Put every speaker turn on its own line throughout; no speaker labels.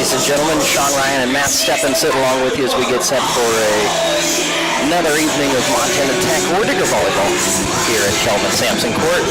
ladies and gentlemen. Sean Ryan and Matt Steppen sit along with you as we get set for another evening of Montana Tech Ordigger volleyball here at Kelvin Sampson Court.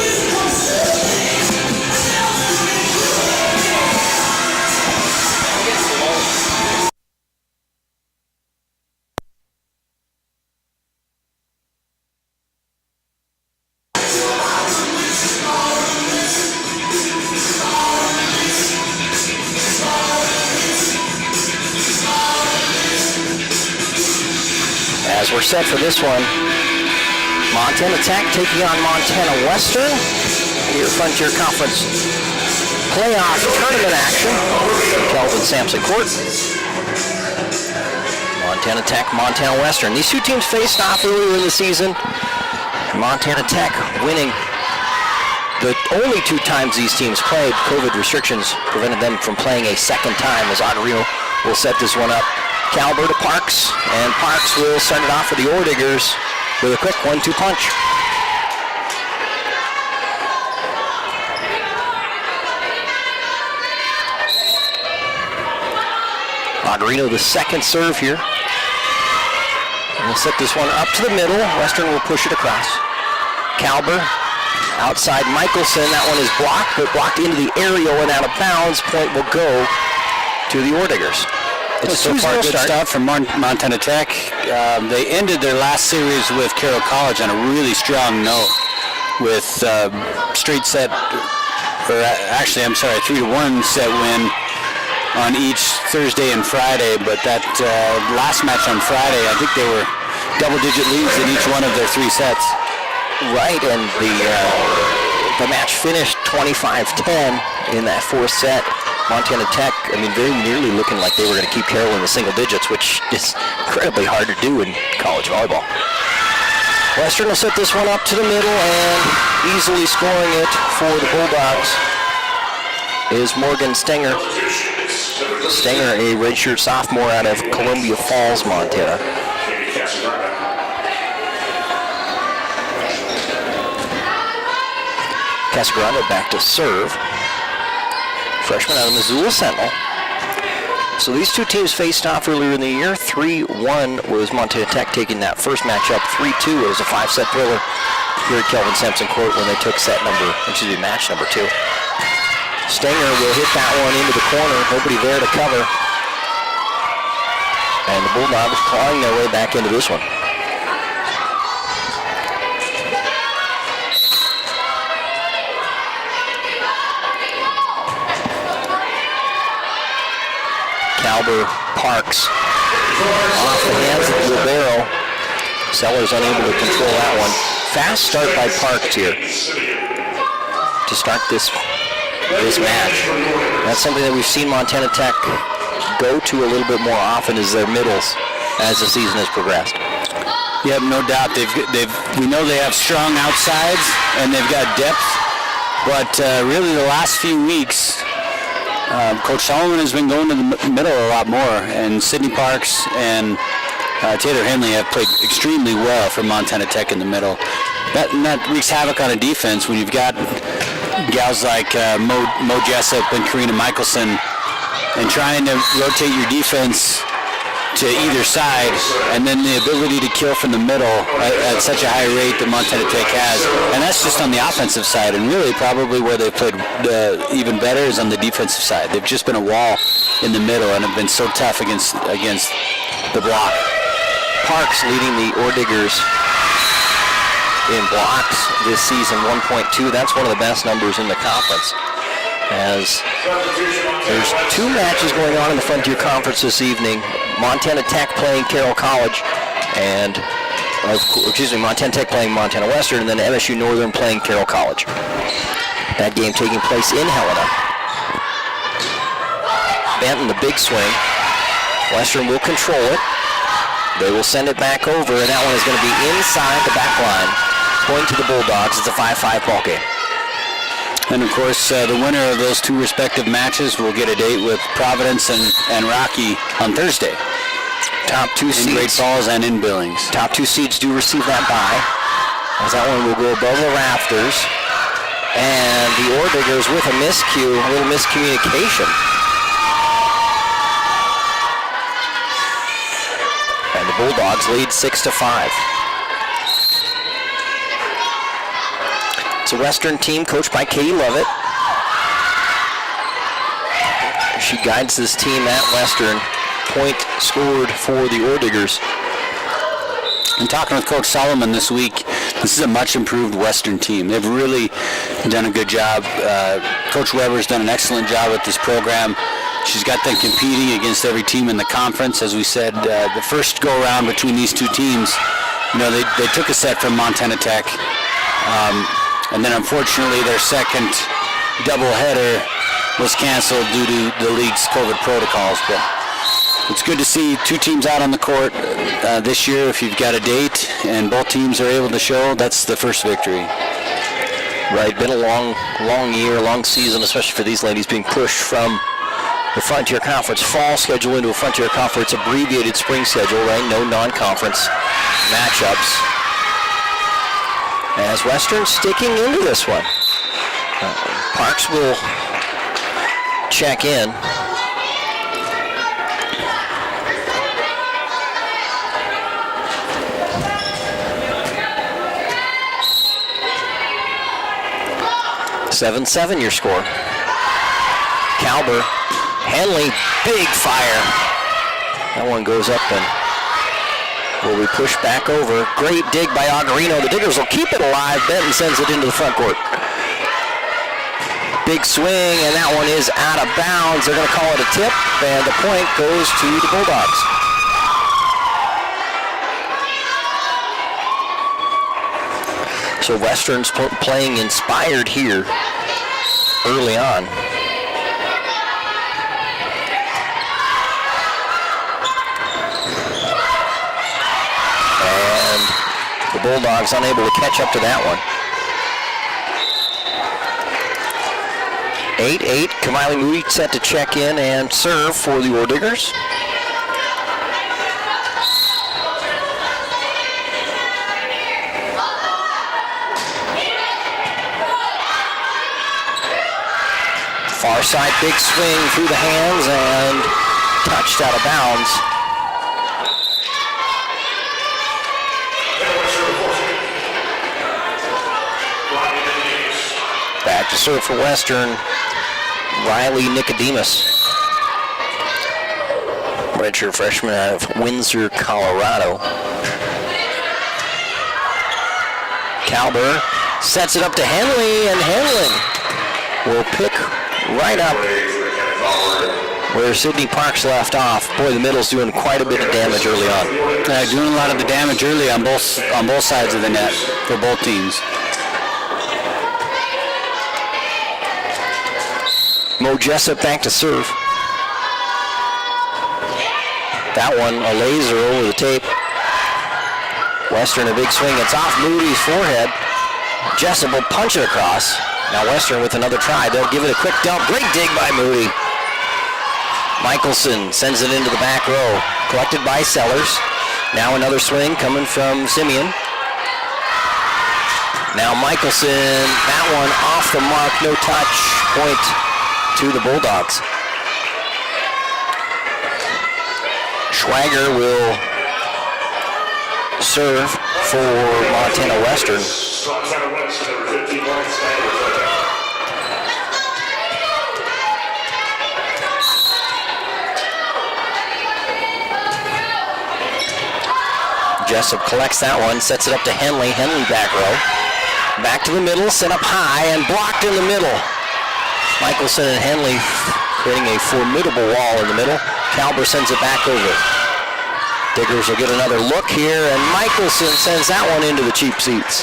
As we're set for this one, Montana Tech taking on Montana Western. Here, Frontier Conference playoff tournament action. Kelvin Sampson Court. Montana Tech, Montana Western. These two teams faced off earlier in the season. Montana Tech winning the only two times these teams played. COVID restrictions prevented them from playing a second time, as Autorino will set this one up. Caliber to Parks, and Parks will start it off for the Ordiggers with a quick 1-2 punch. Autorino the second serve here. And we'll set this one up to the middle. Western will push it across. Caliber outside Michelson. That one is blocked, but blocked into the aerial and out of bounds. Point will go to the Ordiggers.
It's so far good start from Montana Tech. They ended their last series with Carroll College on a really strong note with straight set, or actually, I'm sorry, 3-1 set win on each Thursday and Friday. But that last match on Friday, I think they were double-digit leads in each one of their three sets.
Right, and the match finished 25-10 in that fourth set. Montana Tech, very nearly looking like they were going to keep Carroll in the single digits, which is incredibly hard to do in college volleyball. Western will set this one up to the middle, and easily scoring it for the Bulldogs is Morgan Stenger. Stenger, a redshirt sophomore out of Columbia Falls, Montana. Casagrande back to serve. Freshman out of Missoula Sentinel. So these two teams faced off earlier in the year. 3-1 was Montana Tech taking that first matchup. 3-2 it was a 5-set thriller here at Kelvin Sampson Court when they took match number 2. Stenger will hit that one into the corner. Nobody there to cover. And the Bulldogs clawing their way back into this one. Caliber Parks off the hands of Libero. Sellers unable to control that one. Fast start by Parks here to start this match. That's something that we've seen Montana Tech go to a little bit more often as their middles as the season has progressed.
Yep, no doubt. We know they have strong outsides and they've got depth, but really the last few weeks, Coach Solomon has been going to the middle a lot more, and Sidney Parks and Taylor Henley have played extremely well for Montana Tech in the middle. That wreaks havoc on a defense when you've got gals like Mo Jessup and Karina Michelson, and trying to rotate your defense to either side, and then the ability to kill from the middle at such a high rate that Montana Tech has. And that's just on the offensive side, and really probably where they've played even better is on the defensive side. They've just been a wall in the middle and have been so tough against the block.
Parks leading the Ordiggers in blocks this season, 1.2. That's one of the best numbers in the conference. As there's two matches going on in the Frontier Conference this evening. Montana Tech playing Carroll College, and Montana Tech playing Montana Western, and then MSU Northern playing Carroll College. That game taking place in Helena. Benton, the big swing. Western will control it. They will send it back over, and that one is going to be inside the back line. Point to the Bulldogs. It's a 5-5 ball game.
And of course, the winner of those two respective matches will get a date with Providence and Rocky on Thursday.
Top two seeds.
In Great Falls and in Billings.
Top two seeds do receive that bye, as that one will go above the rafters. And the Ordiggers with a miscue, a little miscommunication. Bulldogs lead 6-5. It's a Western team coached by Katie Lovett. She guides this team at Western. Point scored for the Orediggers.
And talking with Coach Solomon this week, this is a much improved Western team. They've really done a good job. Coach Weber's done an excellent job with this program. She's got them competing against every team in the conference. As we said, the first go-around between these two teams, they took a set from Montana Tech. And then unfortunately their second doubleheader was canceled due to the league's COVID protocols. But it's good to see two teams out on the court this year. If you've got a date and both teams are able to show, that's the first victory.
Right, been a long year, long season, especially for these ladies being pushed from the Frontier Conference fall schedule into a Frontier Conference abbreviated spring schedule, right? No non-conference matchups. As Western sticking into this one. Parks will check in. (7-7) your score. Kalber, Henley, big fire. That one goes up and will be pushed back over. Great dig by Agarino. The Diggers will keep it alive. Benton sends it into the front court. Big swing, and that one is out of bounds. They're going to call it a tip, and the point goes to the Bulldogs. So Western's playing inspired here early on. And the Bulldogs unable to catch up to that one. 8-8, Kamiley Moody set to check in and serve for the Orediggers. Far side, big swing through the hands and touched out of bounds. Back to serve for Western, Riley Nicodemus. Redshirt freshman out of Windsor, Colorado. Kalber sets it up to Henley, and Henley will pick right up where Sydney Parks left off. Boy, the middle's doing quite a bit of damage early on.
Doing a lot of the damage early on both sides of the net for both teams.
Mo Jessup back to serve. That one, a laser over the tape. Western a big swing. It's off Moody's forehead. Jessup will punch it across. Now Western with another try. They'll give it a quick dump. Great dig by Moody. Michelson sends it into the back row. Collected by Sellers. Now another swing coming from Simeon. Now Michelson. That one off the mark. No touch. Point to the Bulldogs. Schwager will serve for Montana Western. Jessup collects that one, sets it up to Henley. Henley back row. Back to the middle, sent up high, and blocked in the middle. Michelson and Henley creating a formidable wall in the middle. Kalber sends it back over. Diggers will get another look here, and Michelson sends that one into the cheap seats.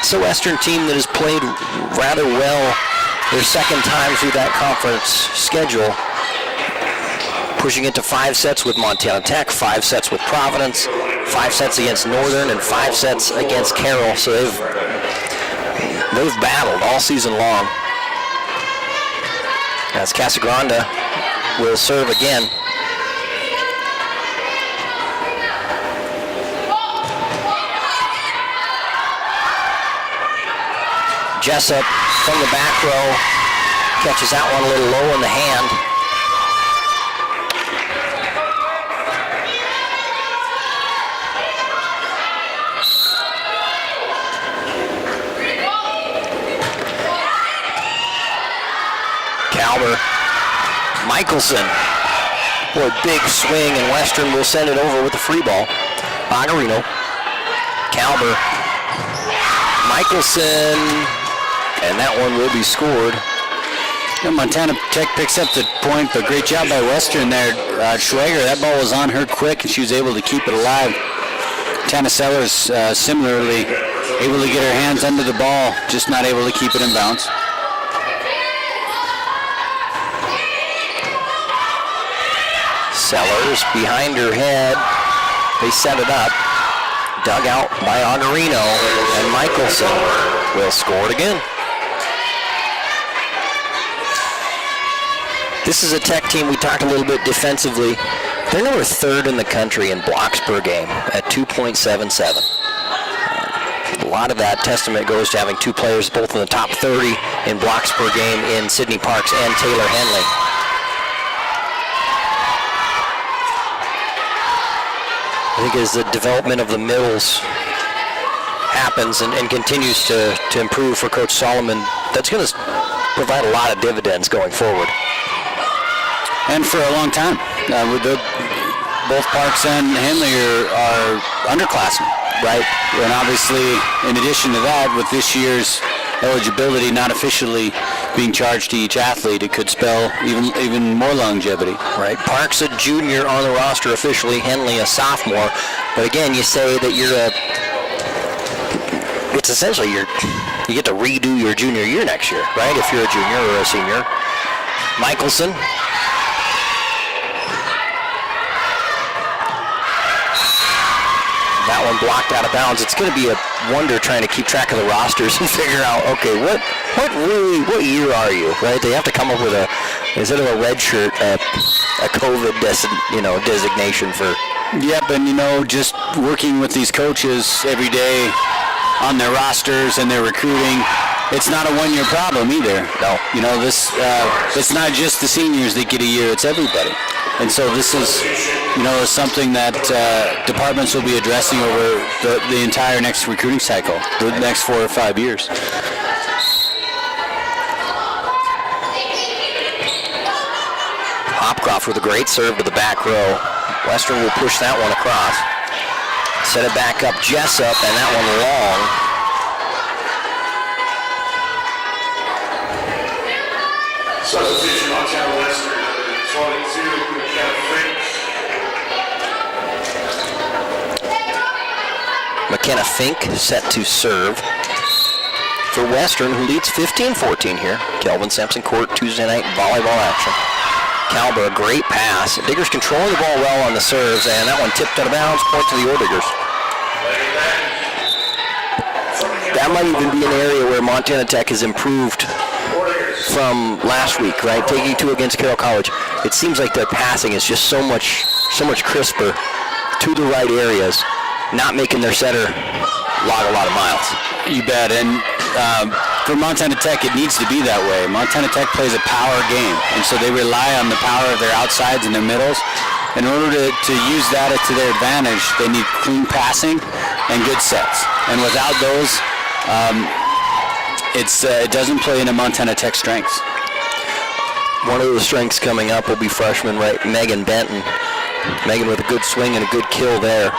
It's a Western team that has played rather well their second time through that conference schedule. Pushing it to 5 sets with Montana Tech, 5 sets with Providence, 5 sets against Northern, and 5 sets against Carroll. So they've battled all season long. As Casagrande will serve again. Jessup from the back row catches that one a little low in the hand. Calber, Michelson, boy, big swing, and Western will send it over with the free ball. Bonarino, Calber, Michelson, and that one will be scored.
Yeah, Montana Tech picks up the point, but great job by Western there. Schwager, that ball was on her quick, and she was able to keep it alive. Tana Sellers, similarly, able to get her hands under the ball, just not able to keep it in bounds.
Sellers behind her head. They set it up. Dug out by Agarino, and Michelson will score it again. This is a Tech team, we talked a little bit defensively. They're number 3rd in the country in blocks per game at 2.77. A lot of that testament goes to having two players both in the top 30 in blocks per game in Sydney Parks and Taylor Henley. I think as the development of the middles happens and continues to improve for Coach Solomon, that's going to provide a lot of dividends going forward.
And for a long time. Both Parks and Henley are underclassmen, right? And obviously, in addition to that, with this year's eligibility not officially being charged to each athlete, it could spell even more longevity.
Right. Parks a junior on the roster officially, Henley a sophomore. But again, you say that it's essentially you get to redo your junior year next year, right? If you're a junior or a senior. Michelson. That one blocked out of bounds. It's going to be a wonder trying to keep track of the rosters and figure out, okay, what year are you, right? They have to come up with instead of a red shirt, a COVID designation for.
Yep, and just working with these coaches every day on their rosters and their recruiting, it's not a one-year problem either.
No.
It's not just the seniors that get a year, it's everybody. And so this is, something that departments will be addressing over the entire next recruiting cycle, the next 4 or 5 years.
Hopcroft with a great serve to the back row. Western will push that one across. Set it back up, Jessup, and that one long.
Substitution Montana Western, 22, McKenna Fink.
McKenna Fink set to serve for Western, who leads 15-14 here. Kelvin Sampson Court Tuesday night volleyball action. Calber, a great pass. Diggers controlling the ball well on the serves, and that one tipped out of bounds, point to the Ordiggers. That might even be an area where Montana Tech has improved from last week, right? Taking 2 against Carroll College. It seems like their passing is just so much crisper to the right areas, not making their setter log a lot of miles.
You bet, and for Montana Tech, it needs to be that way. Montana Tech plays a power game, and so they rely on the power of their outsides and their middles. In order to use that to their advantage, they need clean passing and good sets. And without those, it doesn't play into Montana Tech strengths.
One of the strengths coming up will be freshman, right? Megan Benton. Megan with a good swing and a good kill there.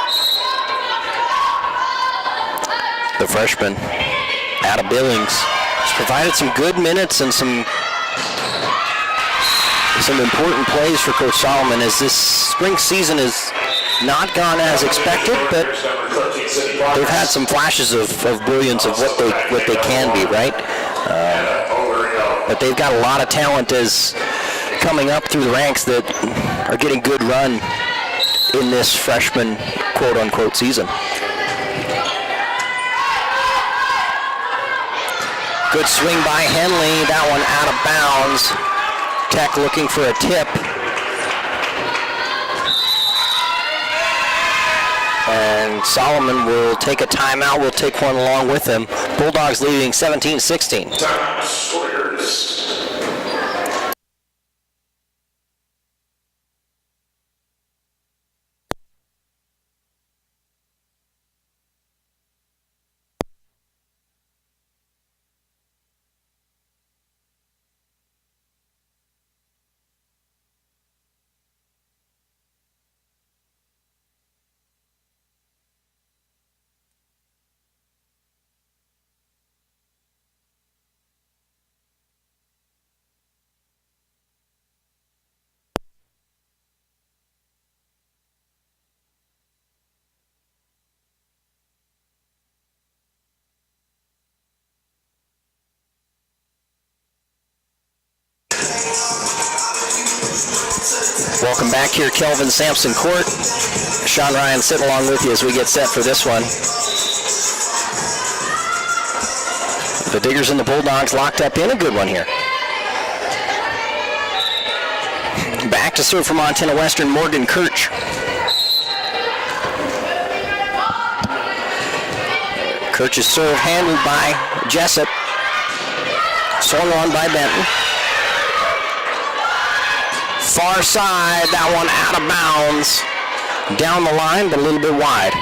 The freshman, Ada Billings, has provided some good minutes and some important plays for Coach Solomon as this spring season has not gone as expected, but they've had some flashes of brilliance of what they can be, right? But they've got a lot of talent as coming up through the ranks that are getting good run in this freshman quote-unquote season. Good swing by Henley, that one out of bounds. Tech looking for a tip. And Solomon will take a timeout. We'll take one along with him. Bulldogs leading 17-16.
Timeout, Warriors.
Welcome back here, Kelvin Sampson Court. Sean Ryan sitting along with you as we get set for this one. The Diggers and the Bulldogs locked up in a good one here. Back to serve for Montana Western, Morgan Kirch. Kirch's serve handled by Jessup. Swung on by Benton. Far side, that one out of bounds. Down the line, but a little bit wide.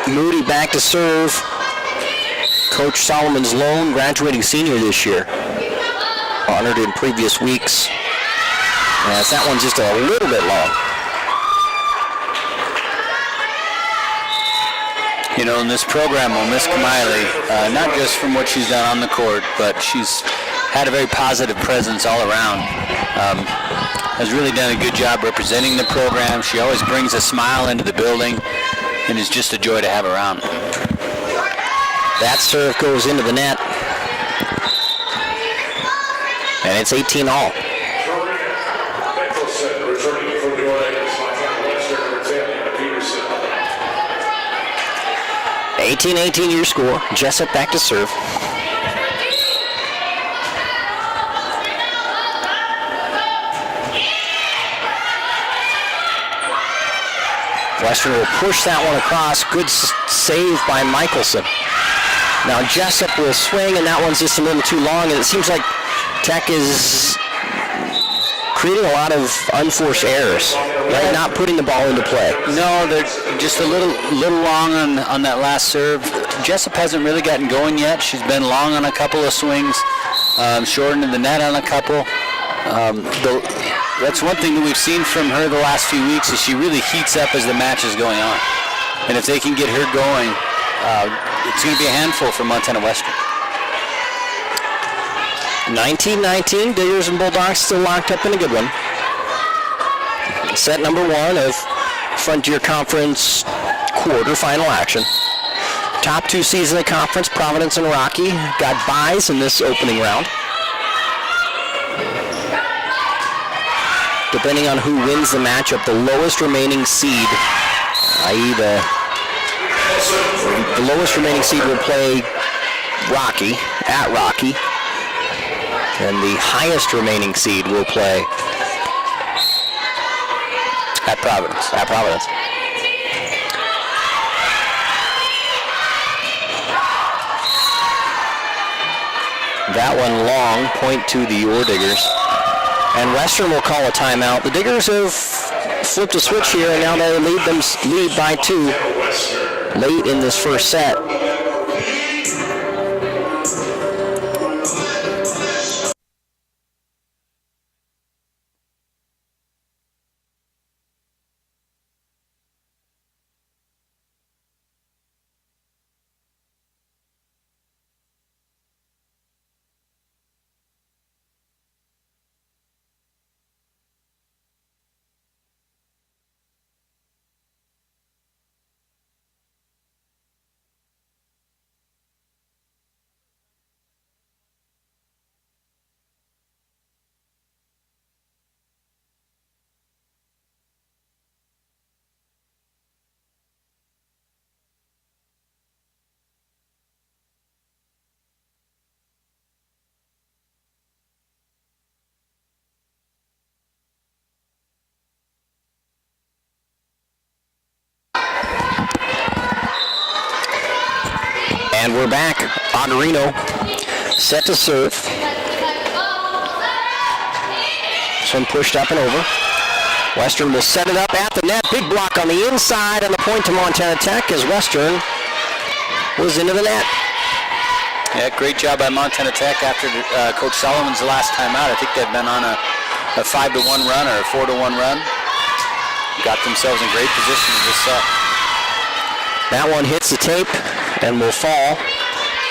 Moody back to serve. Coach Solomon's lone graduating senior this year. Honored in previous weeks. Yes, that one's just a little bit long.
You know, in this program, will miss Kamiley, not just from what she's done on the court, but she's had a very positive presence all around. Has really done a good job representing the program. She always brings a smile into the building, and is just a joy to have around.
That serve goes into the net. And it's 18 all.
Returning from the audience, Montana Western, Britannia Peterson.
18-18 your score. Jessup back to serve. Western will push that one across. Good save by Michelson. Now Jessup will swing, and that one's just a little too long, and it seems like Tech is creating a lot of unforced errors, right? Not putting the ball into play.
No, they're just a little long on that last serve. Jessup hasn't really gotten going yet. She's been long on a couple of swings, short into the net on a couple. That's one thing that we've seen from her the last few weeks is she really heats up as the match is going on. And if they can get her going, it's going to be a handful for Montana Western.
19-19, Diggers and Bulldogs still locked up in a good one. Set number one of Frontier Conference quarterfinal action. Top two seeds in the conference, Providence and Rocky, got byes in this opening round. Depending on who wins the matchup, the lowest remaining seed, i.e. the lowest remaining seed will play Rocky, at Rocky. And the highest remaining seed will play at Providence. That one long, point to the Ore Diggers. And Western will call a timeout. The Diggers have flipped a switch here, and now they lead by 2 late in this first set. And we're back. Agarino set to serve. This one pushed up and over. Western will set it up at the net. Big block on the inside, and the point to Montana Tech as Western was into the net.
Yeah, great job by Montana Tech after Coach Solomon's last time out. I think they've been on a 5-1 run or a 4-1 run. Got themselves in great position to this set.
That one hits the tape and will fall.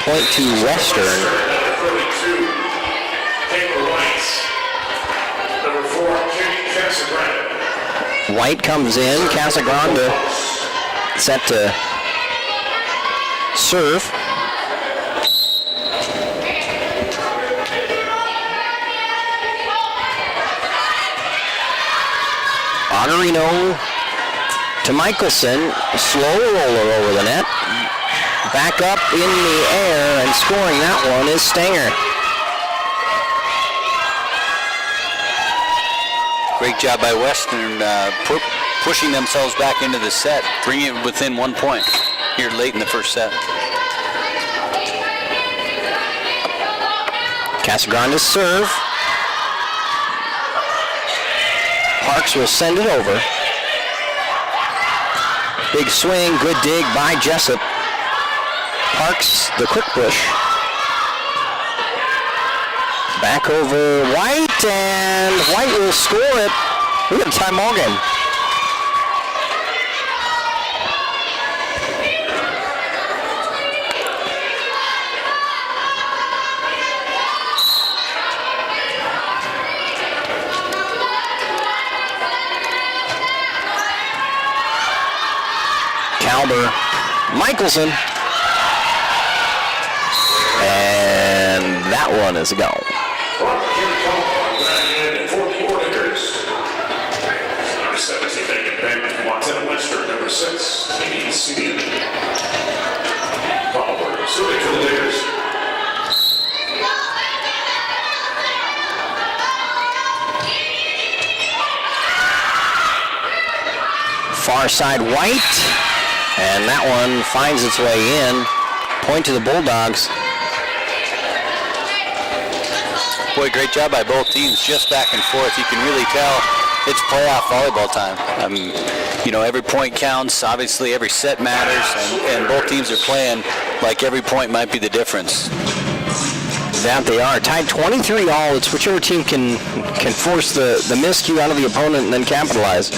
Point to Western.
Number 32, Taylor White. Number 4, Katie Casagrande.
White comes in. Casagrande set to serve. Agarino to Michelson. Slow roller over the net. Back up in the air, and scoring that one is Stanger.
Great job by Western pushing themselves back into the set, bringing it within 1 point here late in the first set.
Casagrande's serve. Parks will send it over. Big swing, good dig by Jessup. Parks, the quick push. Back over White, and White will score it. We got a time ball game. Kalber, Michelson, and that one is a go.
Number 17, Megan Bennett from Montana Western. Number 6, Amy Simeon. Palmer, serving for the Diggers.
Far side White, and that one finds its way in. Point to the Bulldogs.
Boy, great job by both teams, just back and forth. You can really tell it's playoff volleyball time. Every point counts. Obviously, every set matters, and both teams are playing like every point might be the difference.
That they are. Tied 23 all. It's whichever team can force the miscue out of the opponent and then capitalize.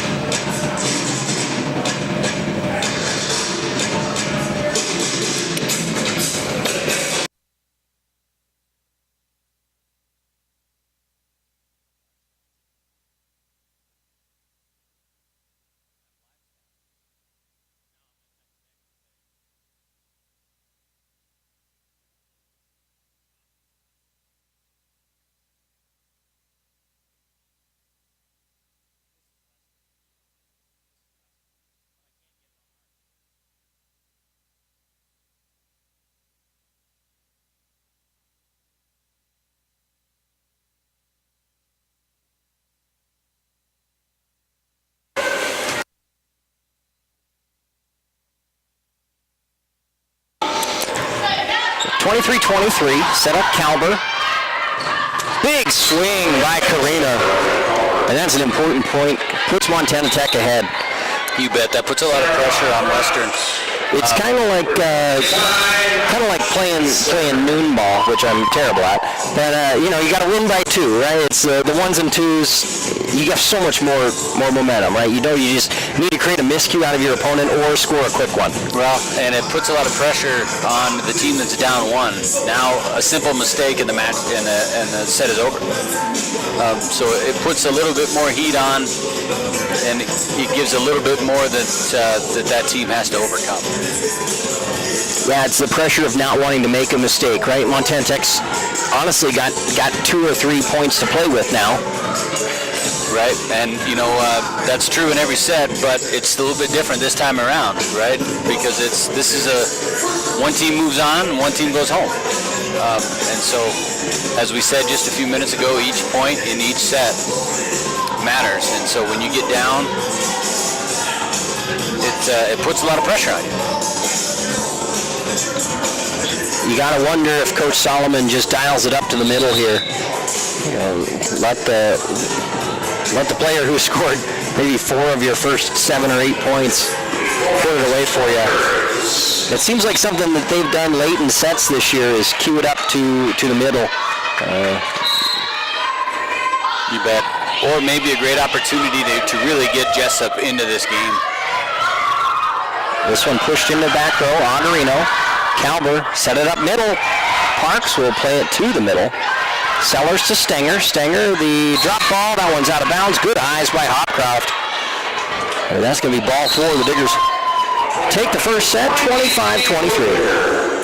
(23-23), set up Kalber. Big swing by Karina, and that's an important point. Puts Montana Tech ahead.
You bet. That puts a lot of pressure on Western.
It's kind of like playing noon ball, which I'm terrible at. But you got to win by 2, right? It's the ones and twos. You have so much more momentum, right? You just need to create a miscue out of your opponent or score a quick one.
Well, and it puts a lot of pressure on the team that's down 1. Now a simple mistake in the match and the set is over. So it puts a little bit more heat on, and it gives a little bit more that team has to overcome.
Yeah, it's the pressure of not wanting to make a mistake, right? Montana Tech's honestly got 2 or 3 points to play with now.
Right, and that's true in every set, but it's a little bit different this time around, right? Because this is one team moves on, one team goes home. And so, as we said just a few minutes ago, each point in each set matters. And so when you get down, it puts a lot of pressure on you.
You got to wonder if Coach Solomon just dials it up to the middle here. Let the player who scored maybe 4 of your first 7 or 8 points put it away for you. It seems like something that they've done late in sets this year is cue it up to the middle.
You bet. Or maybe a great opportunity to really get Jessup into this game.
This one pushed into the back row. Honorino. Calver set it up middle. Parks will play it to the middle. Sellers to Stenger. Stenger, the drop ball. That one's out of bounds. Good eyes by Hopcroft. And that's going to be ball 4. The Diggers take the first set, 25-23.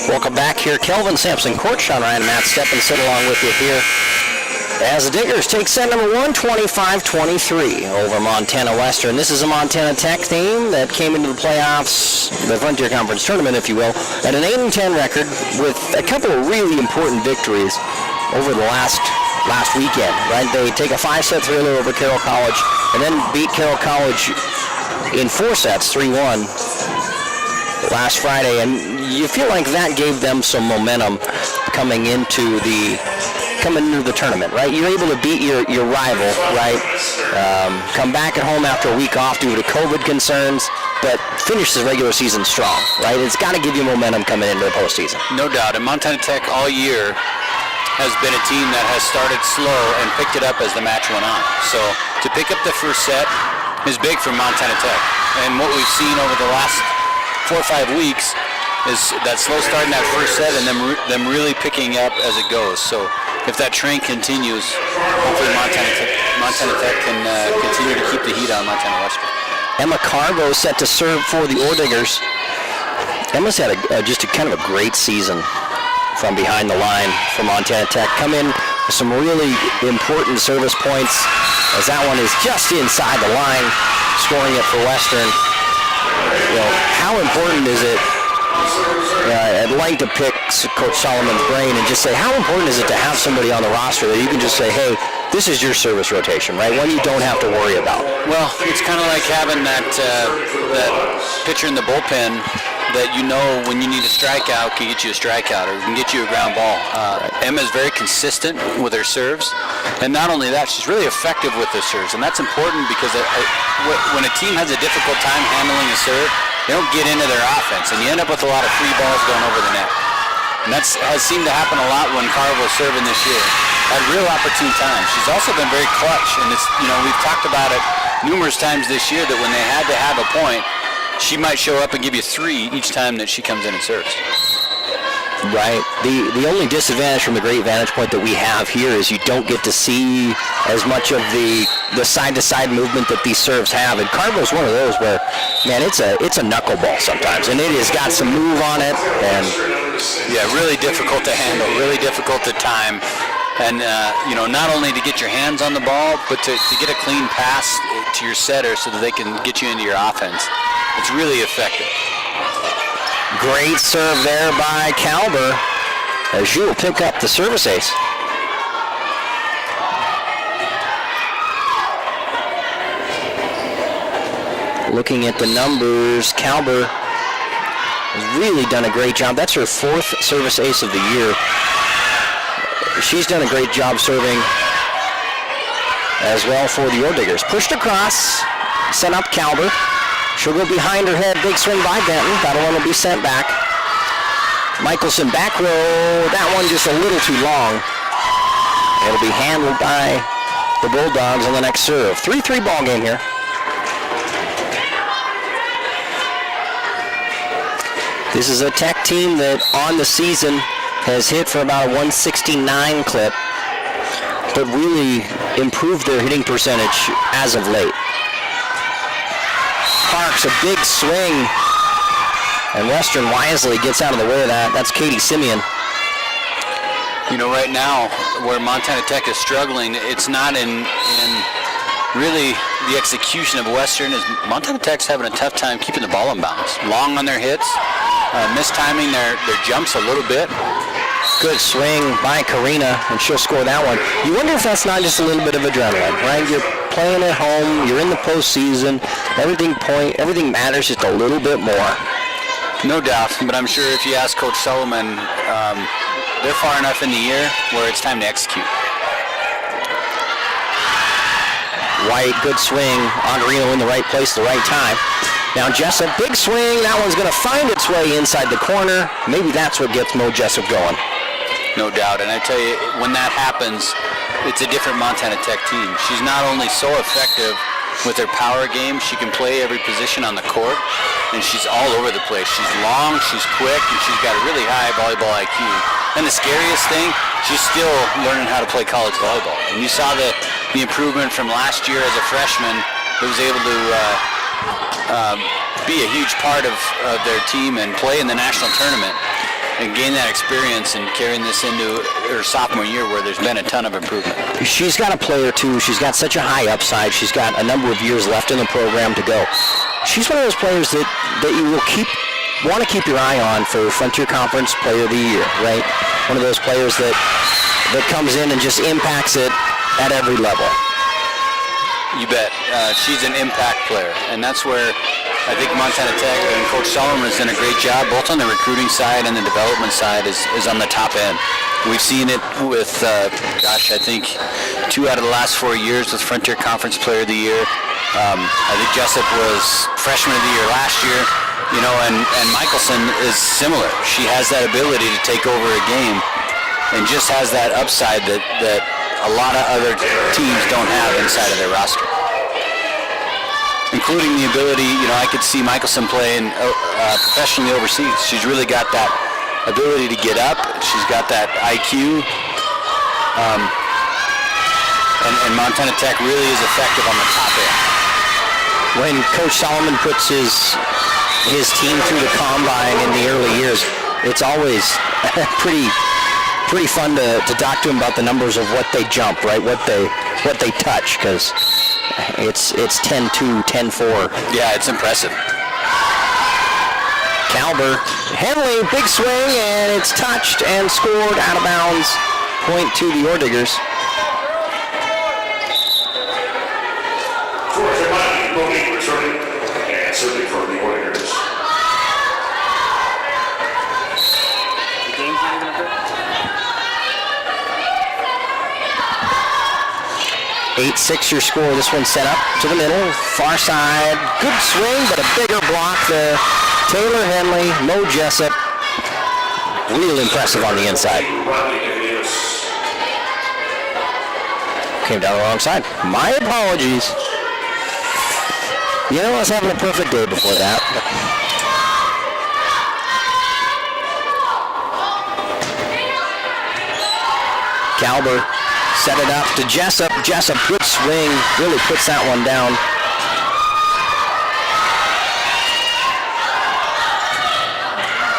Welcome back here. Kelvin Sampson, Court Sean Ryan, Matt Steppen sit along with you here as the Diggers take set number 1, 25-23 over Montana Western. This is a Montana Tech team that came into the playoffs, the Frontier Conference tournament, if you will, at an 8-10 record with a couple of really important victories over the last weekend, right? They take a 5-set thriller over Carroll College and then beat Carroll College in 4 sets, 3-1 last Friday, and you feel like that gave them some momentum coming into the tournament, right? You're able to beat your rival, right? Come back at home after a week off due to COVID concerns, but finish the regular season strong, right? It's got to give you momentum coming into the postseason.
No doubt, and Montana Tech all year has been a team that has started slow and picked it up as the match went on. So to pick up the first set is big for Montana Tech, and what we've seen over the last 4 or 5 weeks is that slow start in that first set and them really picking up as it goes. So if that train continues, hopefully Montana Tech can continue to keep the heat on Montana Western.
Emma Cargo set to serve for the Orediggers. Emma's had just a kind of a great season from behind the line for Montana Tech. Come in with some really important service points, as that one is just inside the line, scoring it for Western. How important is it? I'd like to pick Coach Solomon's brain and just say, how important is it to have somebody on the roster that you can just say, hey, this is your service rotation, right? One you don't have to worry about.
Well, it's kind of like having that pitcher in the bullpen that you know when you need a strikeout can get you a strikeout or can get you a ground ball. Emma's very consistent with her serves, and not only that, she's really effective with her serves, and that's important because when a team has a difficult time handling a serve, they don't get into their offense, and you end up with a lot of free balls going over the net. And that has seemed to happen a lot when Carver's serving this year. At real opportune times. She's also been very clutch, and it's, we've talked about it numerous times this year that when they had to have a point, she might show up and give you 3 each time that she comes in and serves.
Right. The only disadvantage from the great vantage point that we have here is you don't get to see as much of the side-to-side movement that these serves have. And Carbo's one of those where, man, it's a knuckleball sometimes, and it has got some move on it, and
really difficult to handle, really difficult to time. And, not only to get your hands on the ball, but to get a clean pass to your setter so that they can get you into your offense. It's really effective.
Great serve there by Kalber, as you will pick up the service ace. Looking at the numbers, Kalber has really done a great job. That's her 4th service ace of the year. She's done a great job serving as well for the Orediggers. Pushed across, sent up Kalber. She'll go behind her head, big swing by Benton. That one will be sent back. Michelson back row, that one just a little too long. It'll be handled by the Bulldogs on the next serve. 3-3 ball game here. This is a Tech team that on the season has hit for about a 169 clip, but really improved their hitting percentage as of late. Parks, a big swing, and Western wisely gets out of the way of that. That's Katie Simeon.
Right now, where Montana Tech is struggling, it's not in really the execution of Western. Is Montana Tech's having a tough time keeping the ball in bounds. Long on their hits, mistiming their jumps a little bit.
Good swing by Karina, and she'll score that one. You wonder if that's not just a little bit of adrenaline, right? You're playing at home, you're in the postseason, everything matters just a little bit more.
No doubt, but I'm sure if you ask Coach Solomon, they're far enough in the year where it's time to execute.
White, good swing. Andrino in the right place, the right time. Now Jessup, big swing. That one's going to find its way inside the corner. Maybe that's what gets Mo Jessup going.
No doubt, and I tell you, when that happens, it's a different Montana Tech team. She's not only so effective with her power game, she can play every position on the court, and she's all over the place. She's long, she's quick, and she's got a really high volleyball IQ. And the scariest thing, she's still learning how to play college volleyball. And you saw the improvement from last year as a freshman who was able to be a huge part of their team and play in the national tournament and gain that experience and carrying this into her sophomore year where there's been a ton of improvement.
She's got a player too. She's got such a high upside. She's got a number of years left in the program to go. She's one of those players that you will want to keep your eye on for Frontier Conference Player of the Year, right? One of those players that comes in and just impacts it at every level.
You bet. She's an impact player, and that's where I think Montana Tech and Coach Solomon has done a great job, both on the recruiting side and the development side is on the top end. We've seen it with, I think 2 out of the last 4 years with Frontier Conference Player of the Year. I think Jessup was Freshman of the Year last year, and Michelson is similar. She has that ability to take over a game and just has that upside that a lot of other teams don't have inside of their roster. Including the ability, I could see Michelson playing professionally overseas. She's really got that ability to get up. She's got that IQ. And Montana Tech really is effective on the top end.
When Coach Solomon puts his team through the combine in the early years, it's always pretty fun to talk to them about the numbers of what they jump, right? What they touch, because it's 10-2, 10-4.
Yeah, it's impressive.
Kalber, Henley, big swing, and it's touched and scored out of bounds. Point to the Orediggers.
Georgia Mighty, Monique returning, and serving for the Warriors.
8-6 your score. This one set up to the middle, far side. Good swing, but a bigger block there. Taylor Henley, Mo Jessup. Real impressive on the inside. Came down the wrong side. My apologies. You know, I was having a perfect day before that. Kalber set it up to Jessup. Jessup, good swing, really puts that one down.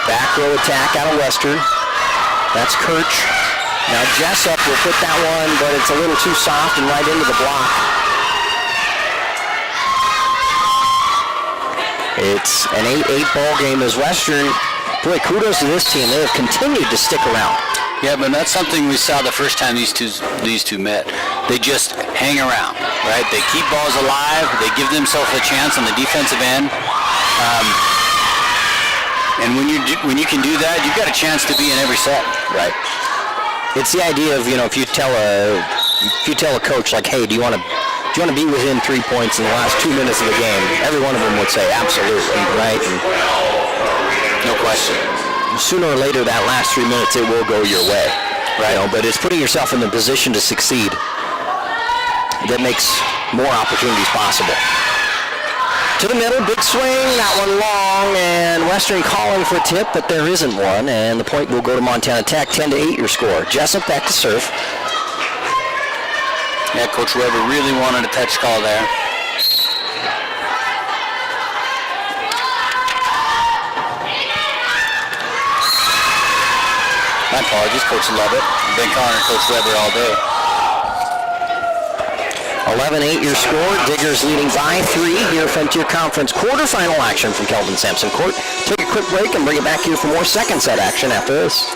Back row attack out of Western. That's Kirch. Now Jessup will put that one, but it's a little too soft and right into the block. It's an 8-8 ball game as Western. Boy, kudos to this team. They have continued to stick around.
Yeah, but that's something we saw the first time these two met. They just hang around, right? They keep balls alive. They give themselves a chance on the defensive end. And when you can do that, you've got a chance to be in every set.
Right. It's the idea of, if you tell a coach, like, hey, do you want to be within 3 points in the last 2 minutes of the game? Every one of them would say absolutely, right? And
no question.
Sooner or later, that last 3 minutes, it will go your way, right? But it's putting yourself in the position to succeed that makes more opportunities possible. To the middle, big swing, that one long, and Western calling for a tip, but there isn't one, and the point will go to Montana Tech. 10-8 your score. Jessup back to serve.
Yeah, Coach Weber really wanted a touch call there. My apologies, Coach Levitt. I've been calling her Coach Weber all day.
11-8 your score. Diggers leading by 3 here, Frontier Conference quarterfinal action from Kelvin Sampson Court. Take a quick break and bring it back to you for more second set action after this.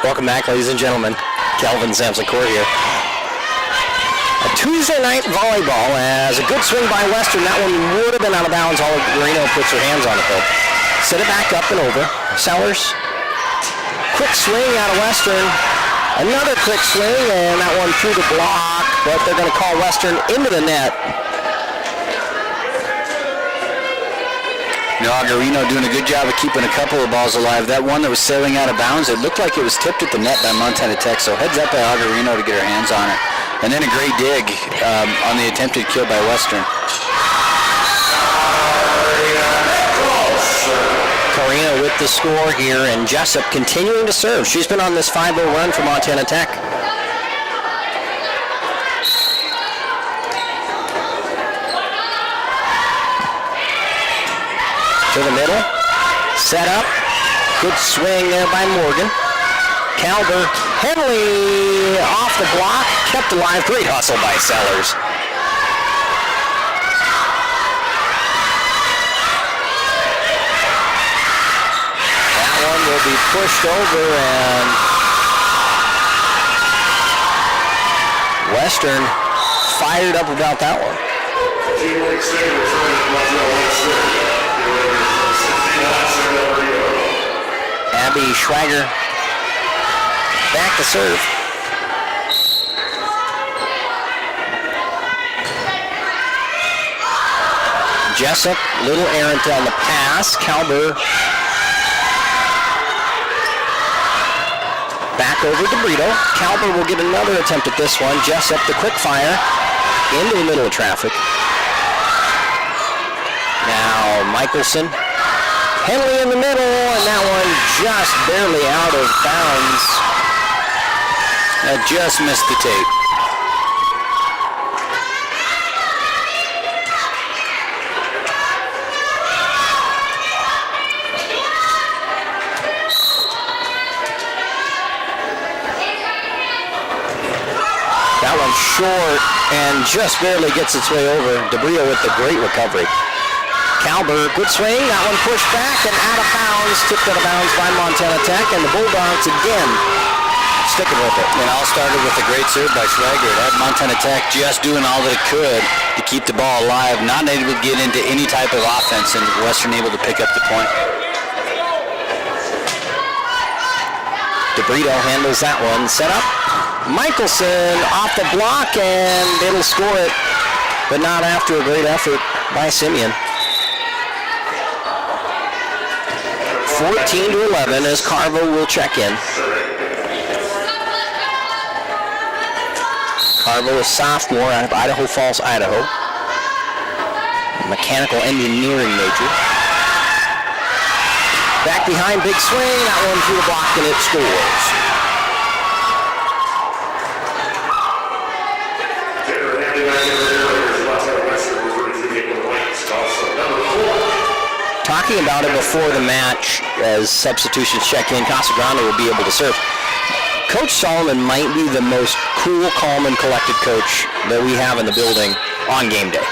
Welcome back, ladies and gentlemen. Kelvin Sampson Court here. A Tuesday night volleyball as a good swing by Western. That one would have been out of bounds. Guarino puts her hands on it though. Set it back up and over. Sellers. Quick swing out of Western. Another quick swing, and that one through the block, but they're going to call Western into the net.
Guarino doing a good job of keeping a couple of balls alive. That one that was sailing out of bounds, it looked like it was tipped at the net by Montana Tech, so heads up by Guarino to get her hands on it. And then a great dig on the attempted kill by Western.
Guarino with the score here, and Jessup continuing to serve. She's been on this 5-0 run for Montana Tech. To the middle, set up, good swing there by Morgan. Calber, Henley off the block, kept alive. Great hustle by Sellers. That one will be pushed over, and Western fired up about that one. Abby Schwager back to serve. Jessup, little errant on the pass. Calber back over to Brito. Calber will get another attempt at this one. Jessup, the quick fire, into the middle of traffic. Now Michelson. Henley in the middle, and that one just barely out of bounds.
That just missed the tape.
That one short and just barely gets its way over. DeBrio with the great recovery. Calber, good swing. That one pushed back and out of bounds. Tipped out of bounds by Montana Tech, and the Bulldogs again sticking with it.
And all started with a great serve by Schwager. That Montana Tech just doing all that it could to keep the ball alive, not able to get into any type of offense, and Western able to pick up the point.
DeBrito handles that one. Set up. Michelson off the block, and it'll score it, but not after a great effort by Simeon. 14-11 as Carvo will check in. Carvo is sophomore out of Idaho Falls, Idaho. Mechanical engineering major. Back behind, big swing. That one through the block, and it scores. Talking about it before the match as substitutions check in, Casagrande will be able to serve. Coach Solomon might be the most cool, calm, and collected coach that we have in the building on game day.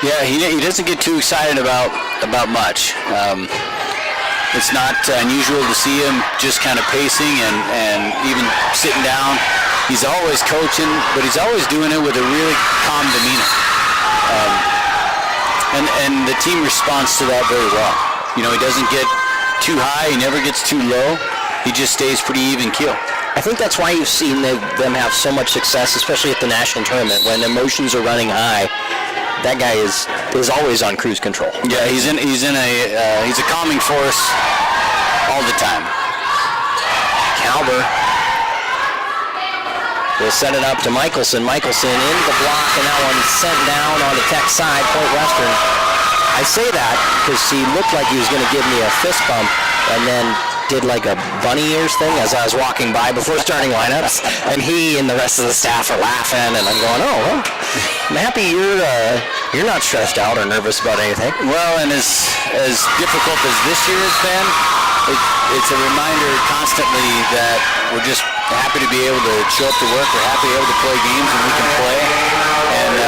Yeah, he doesn't get too excited about much. It's not unusual to see him just kind of pacing and even sitting down. He's always coaching, but he's always doing it with a really calm demeanor. And the team responds to that very well. You know, he doesn't get too high, he never gets too low. He just stays pretty even keel.
I think that's why you've seen them have so much success, especially at the national tournament. When emotions are running high, that guy is always on cruise control.
Yeah, he's a calming force all the time.
Calber will set it up to Michelson. Michelson into the block, and that one sent down on the Tech side, Point Western. I say that because he looked like he was going to give me a fist bump, and then did like a bunny ears thing as I was walking by before starting lineups, and he and the rest of the staff are laughing, and I'm going, oh, well, I'm happy you're not stressed out or nervous about anything.
Well, and as difficult as this year has been, it's a reminder constantly that we're just happy to be able to show up to work. We're happy to be able to play games when we can play. And,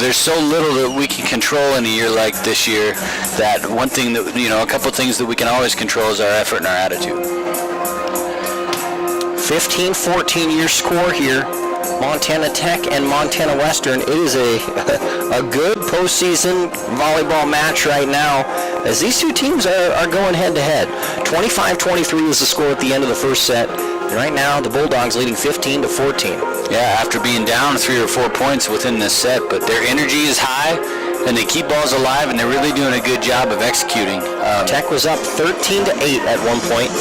there's so little that we can control in a year like this year that one thing that, a couple things that we can always control is our effort and our attitude.
15-14 your score here. Montana Tech and Montana Western. It is a good postseason volleyball match right now as these two teams are going head-to-head. 25-23 was the score at the end of the first set. And right now, the Bulldogs leading 15-14.
Yeah, after being down 3 or 4 points within this set, but their energy is high, and they keep balls alive, and they're really doing a good job of executing.
Tech was up 13-8 at one point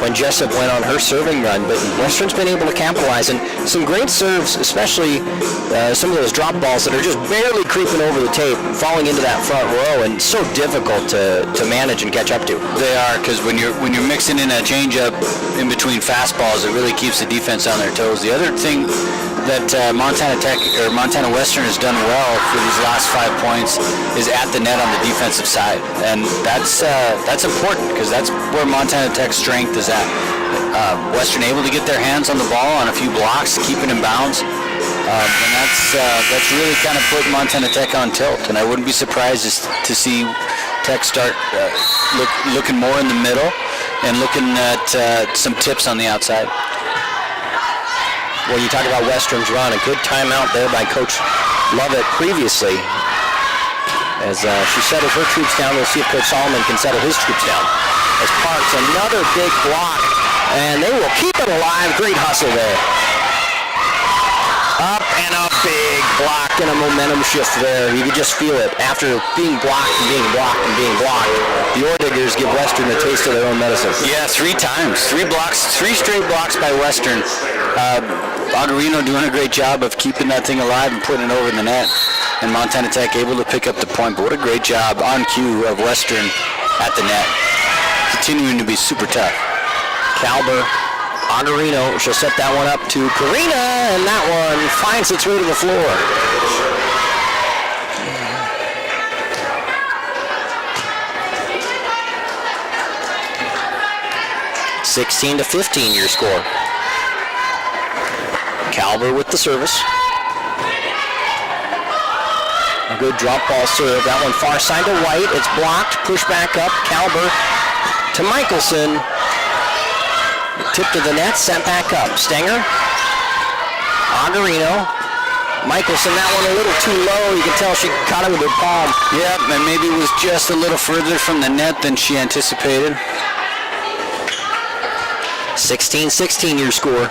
when Jessup went on her serving run, but Western's been able to capitalize, and some great serves, especially some of those drop balls that are just barely creeping over the tape, falling into that front row, and so difficult to manage and catch up to.
They are, because when you're mixing in a changeup in between fastballs, it really keeps the defense on their toes. The other thing that Montana Tech or Montana Western has done well for these last 5 points is at the net on the defensive side, and that's important because that's where Montana Tech's strength is at. Western able to get their hands on the ball on a few blocks, keep it in bounds. And that's really kind of put Montana Tech on tilt. And I wouldn't be surprised to see Tech start looking more in the middle and looking at some tips on the outside.
Well, you talk about Western's run, a good timeout there by Coach Lovett previously. As she settled her troops down, we'll see if Coach Solomon can settle his troops down. As Parks, another big block, and they will keep it alive. Great hustle there. Up and a big block and a momentum shift there. You could just feel it. After being blocked and being blocked and being blocked, the Orediggers give Western a taste of their own medicine.
Yeah, 3 times. 3 straight blocks by Western. Augarino doing a great job of keeping that thing alive and putting it over the net. And Montana Tech able to pick up the point. But what a great job on cue of Western at the net. Continuing to be super tough.
Kalber, Augarino, she'll set that one up to Karina, and that one finds its way to the floor. (16-15) your score. Kalber with the service. A good drop ball serve. That one far side to White. It's blocked. Push back up. Kalber to Michelson. Tip to the net. Sent back up. Stenger. Augarino. Michelson. That one a little too low. You can tell she caught him with her palm.
Yep, and maybe it was just a little further from the net than she anticipated.
16-16 your score.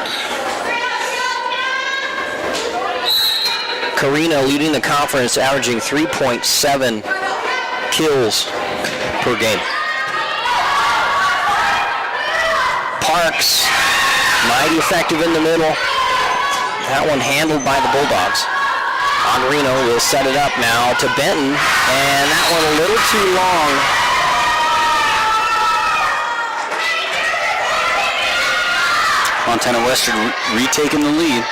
Karina leading the conference, averaging 3.7 kills per game. Parks, mighty effective in the middle. That one handled by the Bulldogs. Augarino will set it up now to Benton, and that one a little too long.
Montana Western retaking the lead.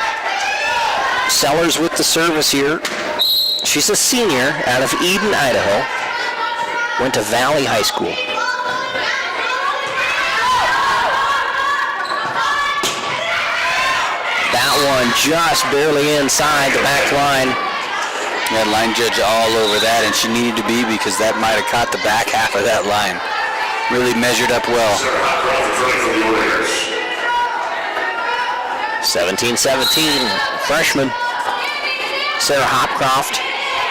Sellers with the service here. She's a senior out of Eden, Idaho. Went to Valley High School. That one just barely inside the back line.
That line judge all over that, and she needed to be because that might have caught the back half of that line. Really measured up well.
17-17, freshman. Sarah Hopcroft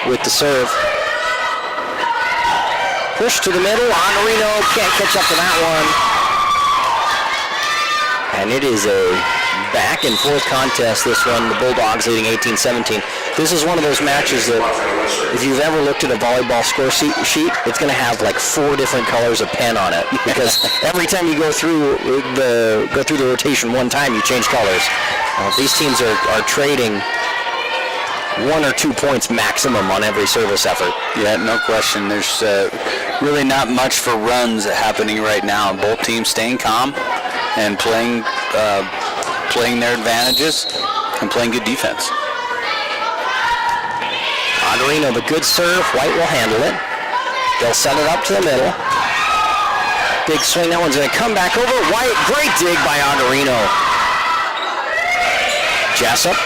with the serve. Push to the middle. Augarino can't catch up to that one. And it is a back and forth contest, this one. The Bulldogs leading 18-17. This is one of those matches that if you've ever looked at a volleyball score sheet, it's going to have like 4 different colors of pen on it because every time you go through the rotation one time, you change colors. These teams are trading 1 or 2 points maximum on every service effort.
Yeah, no question. There's really not much for runs happening right now. Both teams staying calm and playing their advantages and playing good defense.
Augarino, the good serve. White will handle it. They'll set it up to the middle. Big swing. That one's going to come back over. White, great dig by Augarino. Jessup.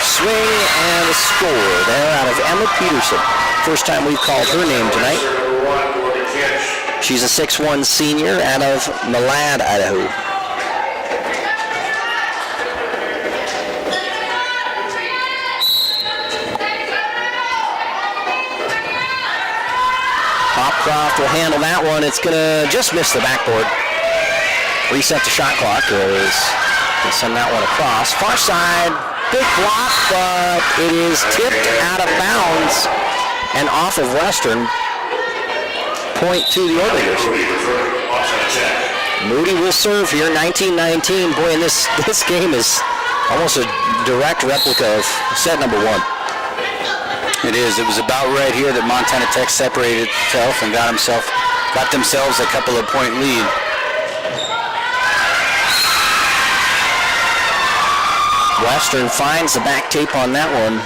Swing and a score there out of Emma Peterson. First time we've called her name tonight. She's a 6'1" senior out of Malad, Idaho. Hopcroft will handle that one. It's going to just miss the backboard. Reset the shot clock as they send that one across. Far side, big block, but it is tipped out of bounds and off of Western. Point to the Orediggers. Moody will serve here, 19-19. Boy, and this game is almost a direct replica of set number 1.
It is. It was about right here that Montana Tech separated itself and got themselves a couple of point lead.
Western finds the back tape on that one.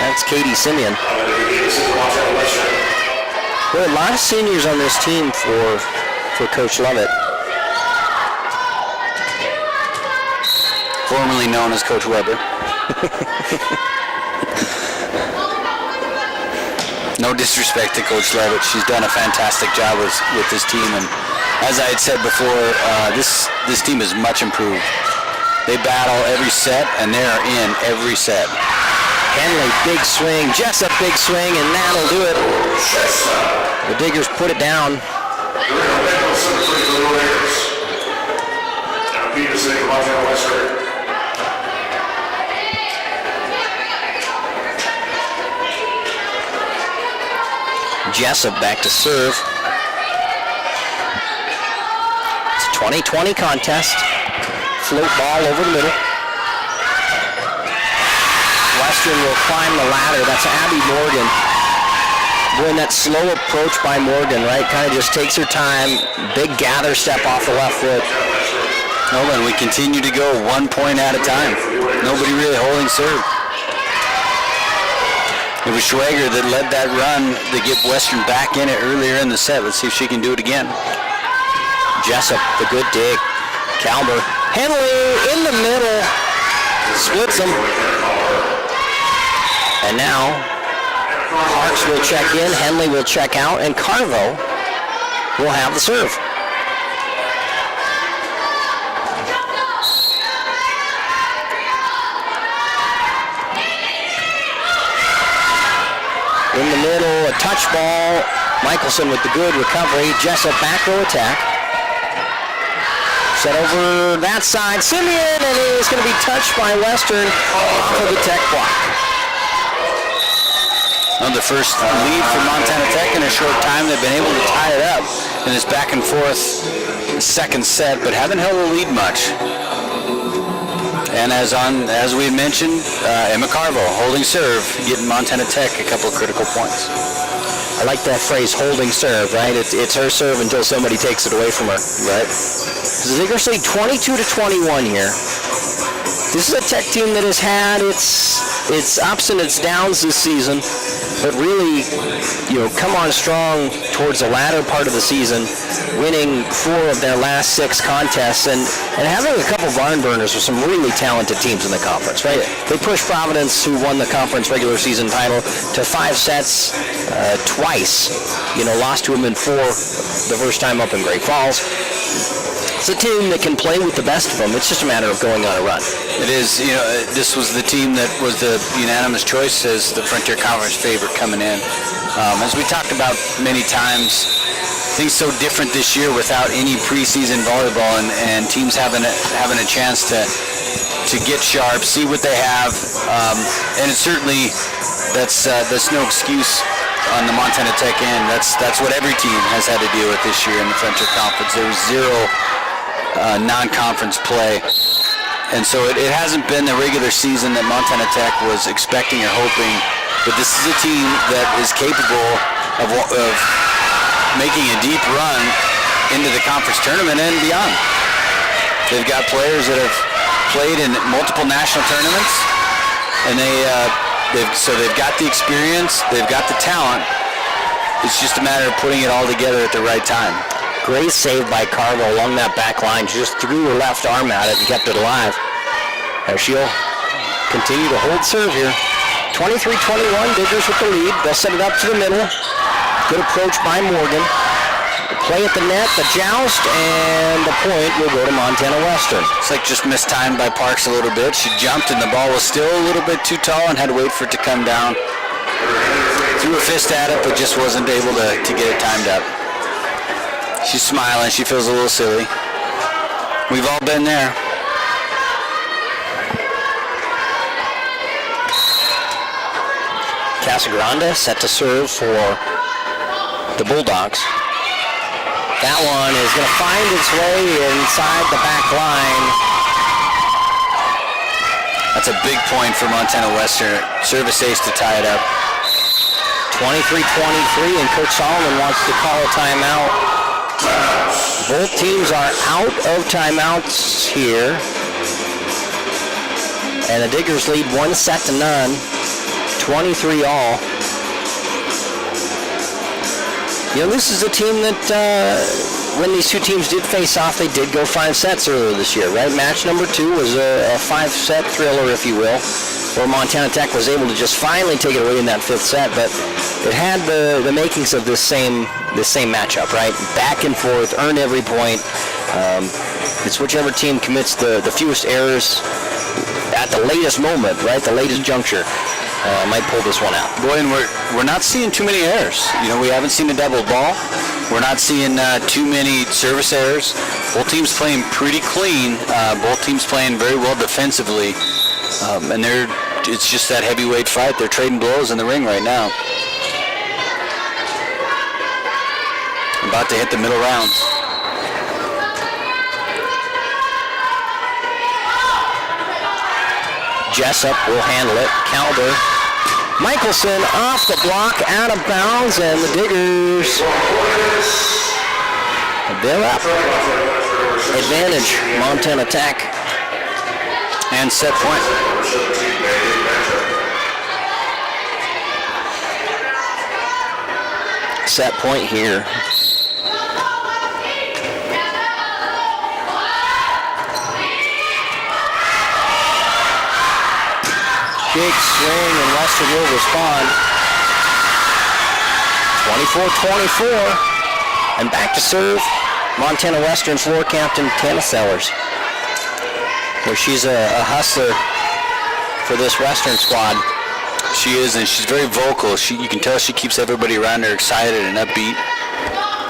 That's Katie Simeon. There are a lot of seniors on this team for for Coach Lovett.
Formerly known as Coach Weber. No disrespect to Coach Levitt. She's done a fantastic job with this team, and as I had said before, this team is much improved. They battle every set, and they are in every set.
Henley, big swing. Jessup, big swing, and that'll do it. The Diggers put it down. Jessup back to serve. It's a 20-20 contest. Float ball over the middle. Western will climb the ladder. That's Abby Morgan. Boy, and that slow approach by Morgan, right? Kind of just takes her time. Big gather step off the left foot.
No, and we continue to go 1 point at a time. Nobody really holding serve. It was Schwager that led that run to get Western back in it earlier in the set. Let's see if she can do it again.
Jessup, the good dig. Calber. Henley in the middle. Splits them. And now, Parks will check in, Henley will check out, and Carvo will have the serve. In the middle, a touch ball. Michelson with the good recovery. Jessup back row attack. Set over that side. Simeon, and it is going to be touched by Western off of the Tech block.
The first lead for Montana Tech in a short time. They've been able to tie it up in this back and forth second set, but haven't held the lead much. And as we had mentioned, Emma Carvo holding serve, getting Montana Tech a couple of critical points.
I like that phrase, holding serve, right? It's her serve until somebody takes it away from her, right? The Diggers lead 22-21 here. This is a Tech team that has had its ups and its downs this season, but really, come on strong towards the latter part of the season, winning 4 of their last 6 contests and having a couple barn burners with some really talented teams in the conference, right? They pushed Providence, who won the conference regular season title, to 5 sets twice. Lost to them in 4 the first time up in Great Falls. It's a team that can play with the best of them. It's just a matter of going on a run.
It is. This was the team that was the unanimous choice as the Frontier Conference favorite coming in. As we talked about many times, things so different this year without any preseason volleyball and teams having a chance to get sharp, see what they have, and it's certainly that's no excuse on the Montana Tech end. That's what every team has had to deal with this year in the Frontier Conference. There was 0 non-conference play. And so it hasn't been the regular season that Montana Tech was expecting or hoping, but this is a team that is capable of making a deep run into the conference tournament and beyond. They've got players that have played in multiple national tournaments, and they've got the experience, they've got the talent. It's just a matter of putting it all together at the right time.
Great save by Carvo along that back line. She just threw her left arm at it and kept it alive. Now she'll continue to hold serve here. 23-21, Diggers with the lead. They'll set it up to the middle. Good approach by Morgan. Play at the net, the joust, and the point will go to Montana Western.
It's like just mistimed by Parks a little bit. She jumped and the ball was still a little bit too tall and had to wait for it to come down. Threw a fist at it, but just wasn't able to get it timed up. She's smiling. She feels a little silly. We've all been there.
Casagrande set to serve for the Bulldogs. That one is going to find its way inside the back line.
That's a big point for Montana Western. Service ace to tie it up.
23-23, and Coach Solomon wants to call a timeout. Both teams are out of timeouts here. And the Diggers lead 1-0, 23 all. This is a team that when these two teams did face off, they did go 5 sets earlier this year, right? Match number 2 was a 5-set thriller, if you will, where Montana Tech was able to just finally take it away in that 5th set, but it had the makings of this same matchup, right? Back and forth, earn every point. It's whichever team commits the fewest errors at the latest moment, right? The latest juncture. Might pull this one out.
Boy, and we're not seeing too many errors. You know, we haven't seen a double ball. We're not seeing too many service errors. Both teams playing pretty clean. Both teams playing very well defensively. And it's just that heavyweight fight. They're trading blows in the ring right now. About to hit the middle rounds.
Jessup will handle it. Calder. Michelson off the block, out of bounds, and the Diggers, they're up. Advantage, Montana Tech.
And set point.
Set point here. Big swing, and Western will respond. 24-24. And back to serve Montana Western floor captain Tana Sellers. Where she's a hustler for this Western squad.
She is, and she's very vocal. You can tell she keeps everybody around her excited and upbeat.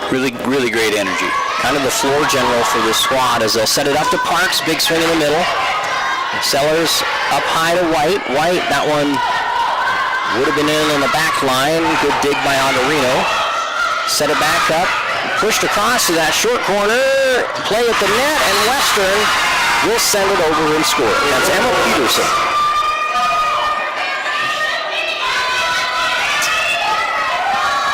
Really, really great energy.
Kind of the floor general for this squad as they'll set it up to Parks. Big swing in the middle. Sellers up high to White. White, that one would have been in on the back line. Good dig by Agarino. Set it back up. Pushed across to that short corner. Play at the net, and Western will send it over and score. That's Emma Peterson.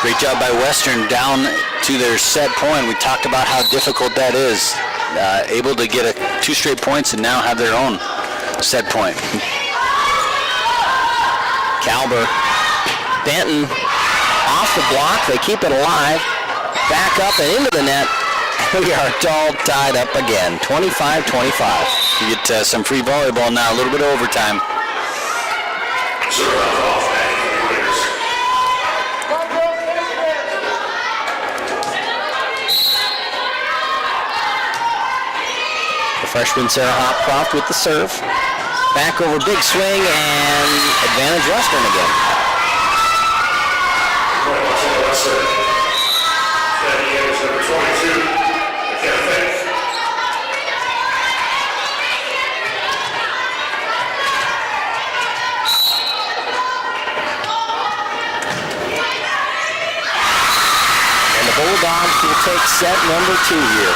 Great job by Western down to their set point. We talked about how difficult that is. Able to get 2 straight points and now have their own set point.
Calber. Benton off the block. They keep it alive. Back up and into the net. We are all tied up again. 25-25.
You get some free volleyball now. A little bit of overtime.
The freshman Sarah Hopcroft with the serve. Back over, big swing, and advantage Western again.
Number 22, McKenna Faith.
And the Bulldogs will take set number 2 here.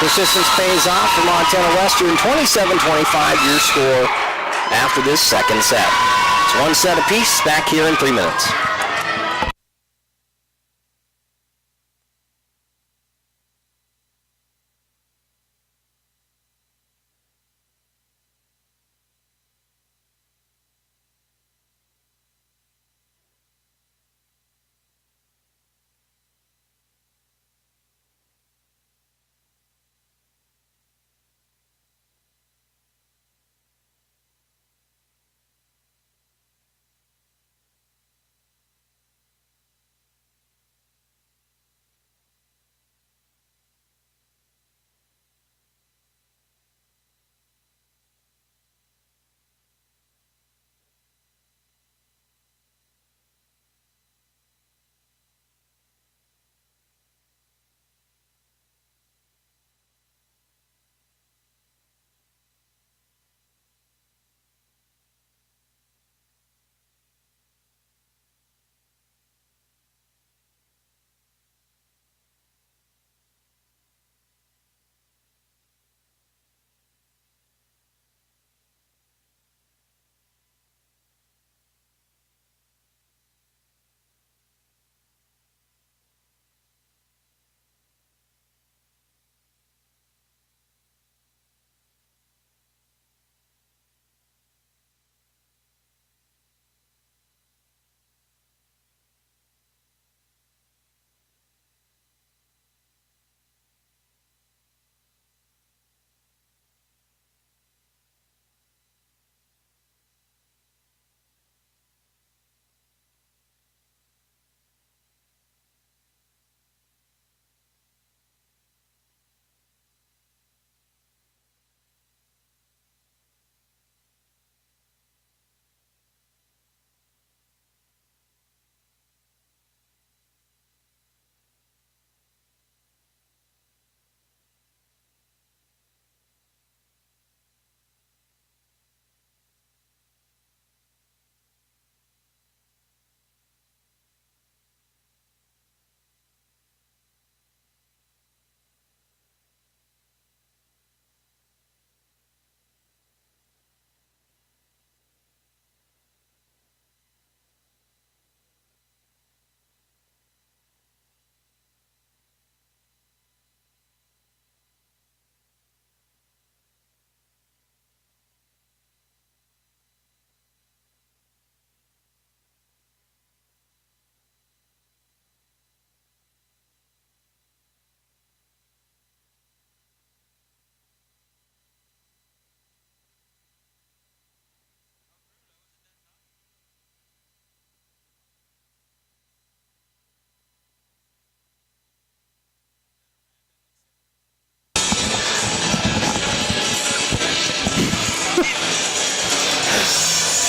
Persistence pays off for Montana Western. 27-25 your score after this second set. It's 1 set apiece. Back here in 3 minutes.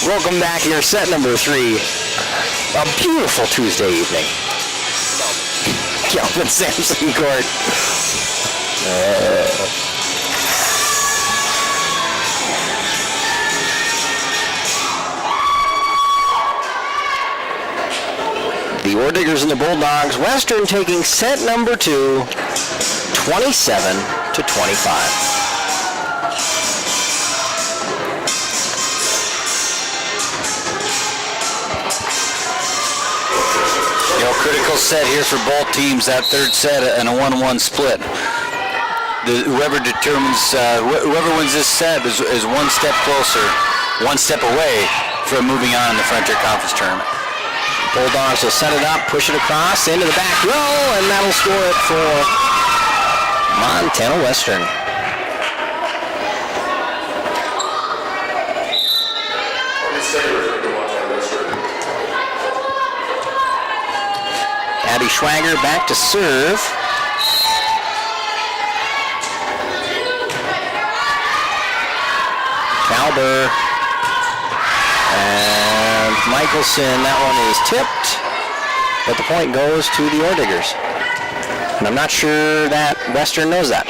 Welcome back here, set number 3. A beautiful Tuesday evening. Calvin Sampson court. The Orediggers and the Bulldogs. Western taking set number 2, 27-25.
Critical set here for both teams, that third set and a 1-1 split. Whoever wins this set is one step closer, one step away from moving on in the Frontier Conference Tournament.
Bulldogs will set it up, push it across into the back row, and that'll score it for Montana Western. Abby Schwager back to serve. Kalber and Michelson, that one is tipped, but the point goes to the Orediggers. And I'm not sure that Western knows that.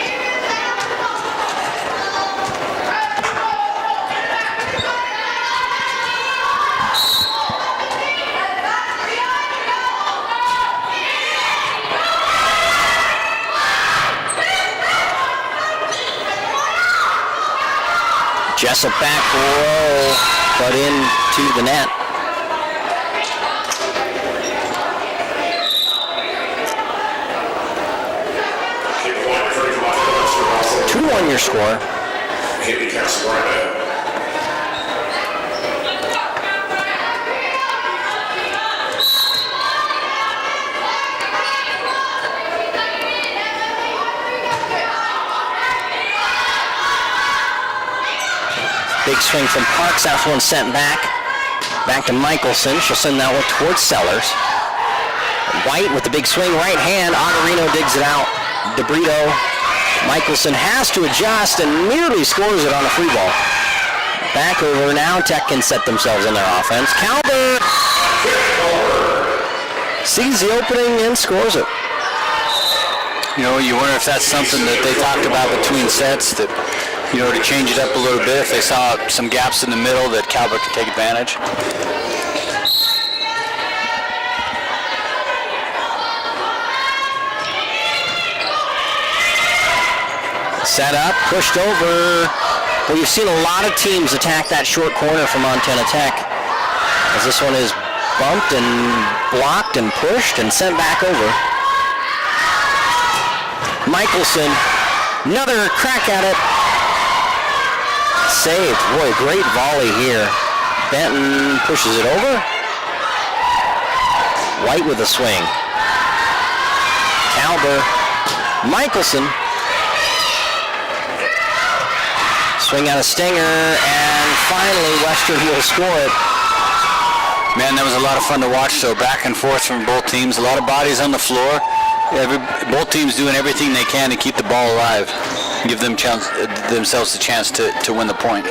Jessup back row, but into the net. Two 2-1 your score.
Haley Castellana.
Big swing from Parks. That one sent back. Back to Michelson. She'll send that one towards Sellers. White with the big swing. Right hand. Otterino digs it out. DeBrito. Michelson has to adjust and nearly scores it on a free ball. Back over. Now Tech can set themselves in their offense. Kalber sees the opening and scores it.
You know, you wonder if that's something that they talked about between sets, that, you know, to change it up a little bit, if they saw some gaps in the middle that Kalber could take advantage.
Set up, pushed over. Well, you've seen a lot of teams attack that short corner from Montana Tech, as this one is bumped and blocked and pushed and sent back over. Michelson, another crack at it. Saved. Boy, great volley here. Benton pushes it over. White with a swing. Kalber. Michelson. Swing out a stinger, and finally Western will score it.
Man, that was a lot of fun to watch. So back and forth from both teams. A lot of bodies on the floor. Both teams doing everything they can to keep the ball alive. Give themselves the chance to win the point.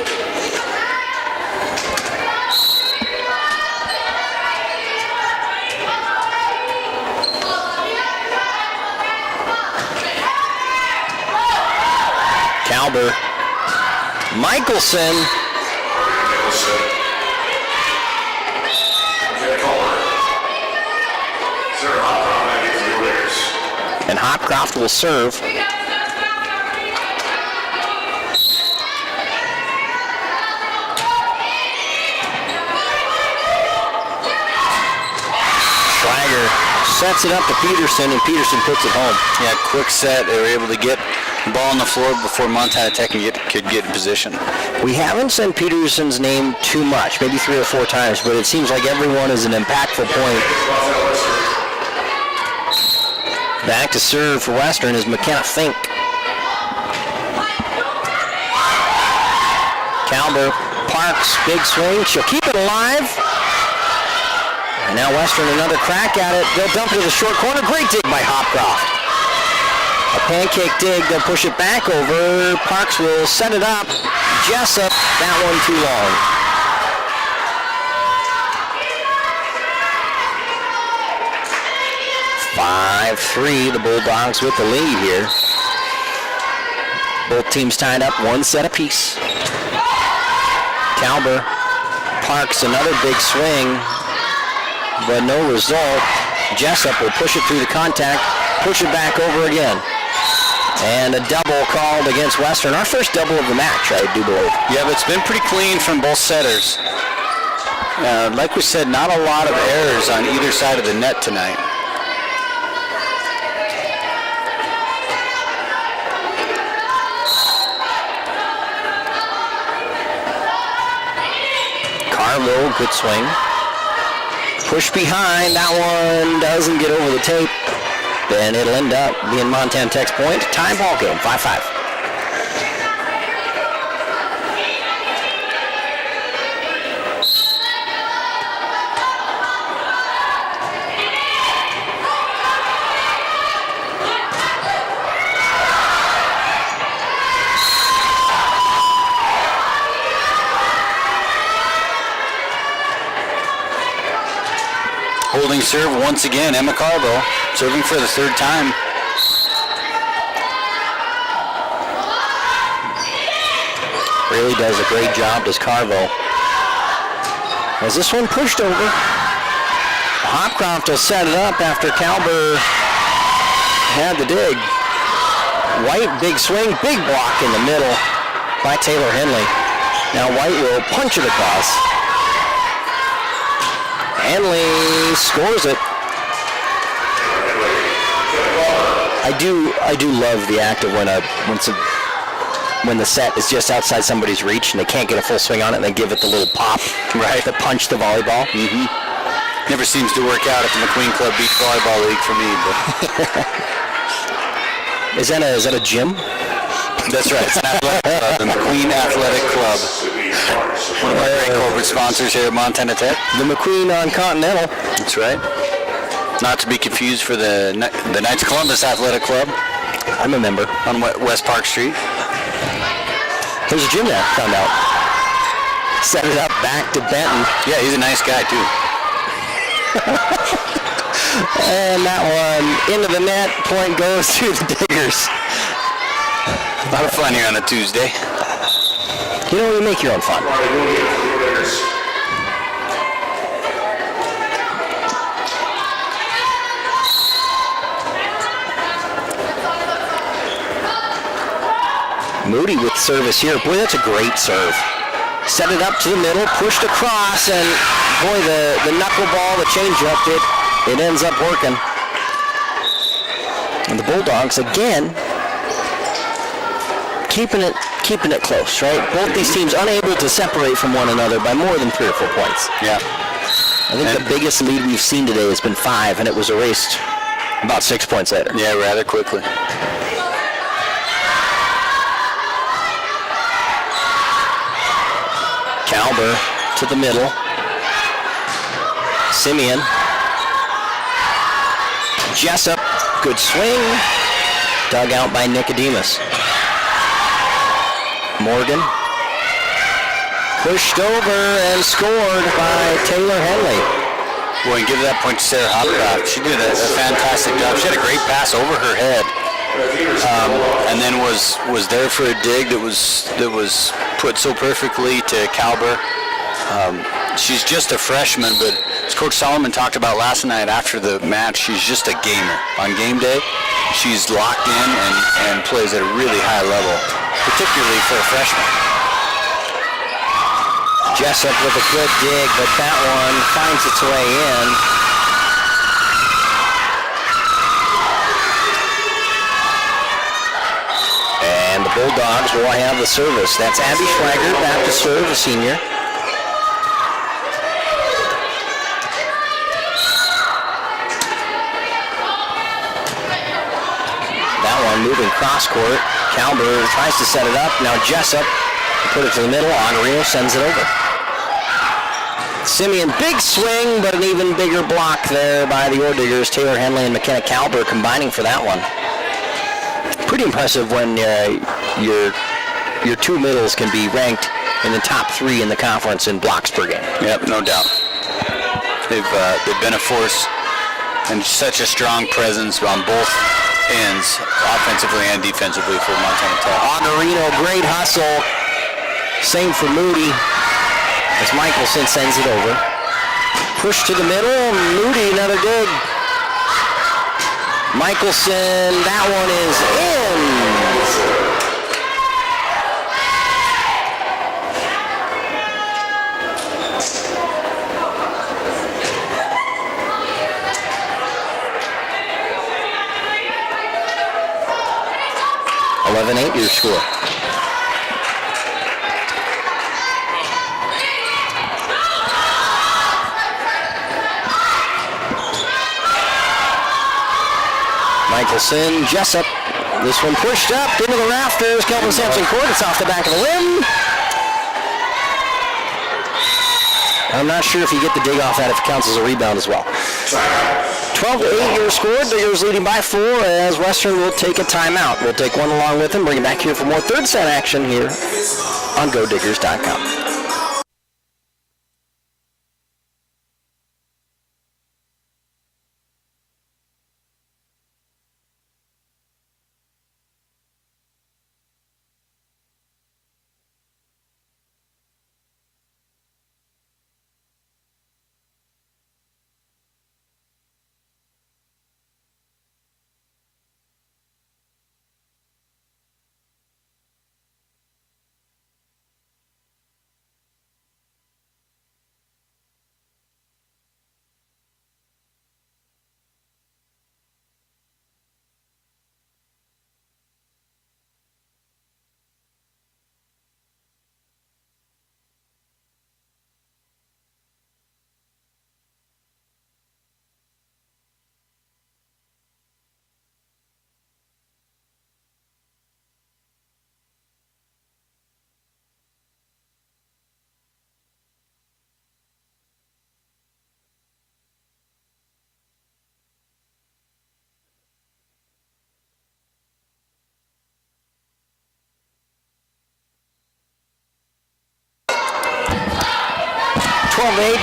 Kalber. Michelson. And Hopcroft will serve. Schwager sets it up to Peterson, and Peterson puts it home.
Yeah, quick set. They were able to get the ball on the floor before Montana Tech could get in position. We
haven't said Peterson's name too much, maybe 3 or 4 times, but it seems like everyone is an impactful point. Back to serve for Western is McKenna Fink. Kalber, Parks, big swing. She'll keep it alive. And now Western another crack at it. They'll dump it to the short corner. Great dig by Hopcroft. A pancake dig. They'll push it back over. Parks will set it up. Jessup, that one too long. 5-3, the Bulldogs with the lead here. Both teams tied up 1 set apiece. Kalber parks another big swing, but no result. Jessup will push it through the contact, push it back over again. And a double called against Western. Our first double of the match, I do believe.
Yeah, but it's been pretty clean from both setters. Like we said, not a lot of errors on either side of the net tonight.
Carlo, good swing. Push behind, that one doesn't get over the tape. Then it'll end up being Montana Tech's point. Tie ball game, 5-5.
Holding serve once again, Emma Carbo, serving for the 3rd time.
Really does a great job, does Carvo. As this one pushed over, Hopcroft will set it up after Kalber had the dig. White, big swing, big block in the middle by Taylor Henley. Now White will punch it across. Henley scores it. I do love the act of when the set is just outside somebody's reach and they can't get a full swing on it and they give it the little pop, right? The punch the volleyball.
Mm-hmm. Never seems to work out at the McQueen Club Beach Volleyball League for me. But
Is that a gym?
That's right. It's an athletic club, the McQueen Athletic Club. One of our great corporate sponsors here at Montana Tech.
The McQueen on Continental.
That's right. Not to be confused for the Knights of Columbus Athletic Club.
I'm a member.
On West Park Street.
There's a gym there, found out. Set it up back to Benton.
Yeah, he's a nice guy too.
And that one into the net. Point goes to the Diggers.
A lot of fun here on a Tuesday.
You know, you make your own fun. Moody with service here. Boy, that's a great serve. Set it up to the middle, pushed across, and boy, the knuckleball, the changeup, it ends up working. And the Bulldogs again keeping it close, right? Both these teams unable to separate from one another by more than 3 or 4 points.
Yeah.
I think the biggest lead we've seen today has been 5, and it was erased about 6 points later.
Yeah, rather quickly.
Kalber to the middle. Simeon. Jessup, good swing. Dug out by Nicodemus. Morgan. Pushed over and scored by Taylor Henley.
Boy, and give that point to Sarah Hopcroft. She did a fantastic job. She had a great pass over her head. And then was there for a dig that was put so perfectly to Kalber. She's just a freshman, but as Coach Solomon talked about last night after the match, she's just a gamer. On game day, she's locked in and plays at a really high level, particularly for a freshman.
Jessup with a good dig, but that one finds its way in. And the Bulldogs will have the service. That's Abby Schwager back to serve, a senior. That one moving cross court. Kalber tries to set it up. Now Jessup put it to the middle. Henrio sends it over. Simeon, big swing, but an even bigger block there by the Orediggers. Taylor Henley and McKenna Kalber combining for that one. Pretty impressive when your two middles can be ranked in the top 3 in the conference in blocks per game.
Yep, no doubt. They've been a force and such a strong presence on both ends, offensively and defensively for Montana Tech.
Honorino, great hustle. Same for Moody as Michelson sends it over. Push to the middle. Moody, another dig. Michelson, that one is in. 11-8 your score. Michelson, Jessup. This one pushed up into the rafters. Kelvin Sampson court. It's off the back of the rim. I'm not sure if you get the dig off that if it counts as a rebound as well. 12-8 your score. Diggers leading by 4 as Western will take a timeout. We'll take one along with them. Bring it back here for more third set action here on GoDiggers.com.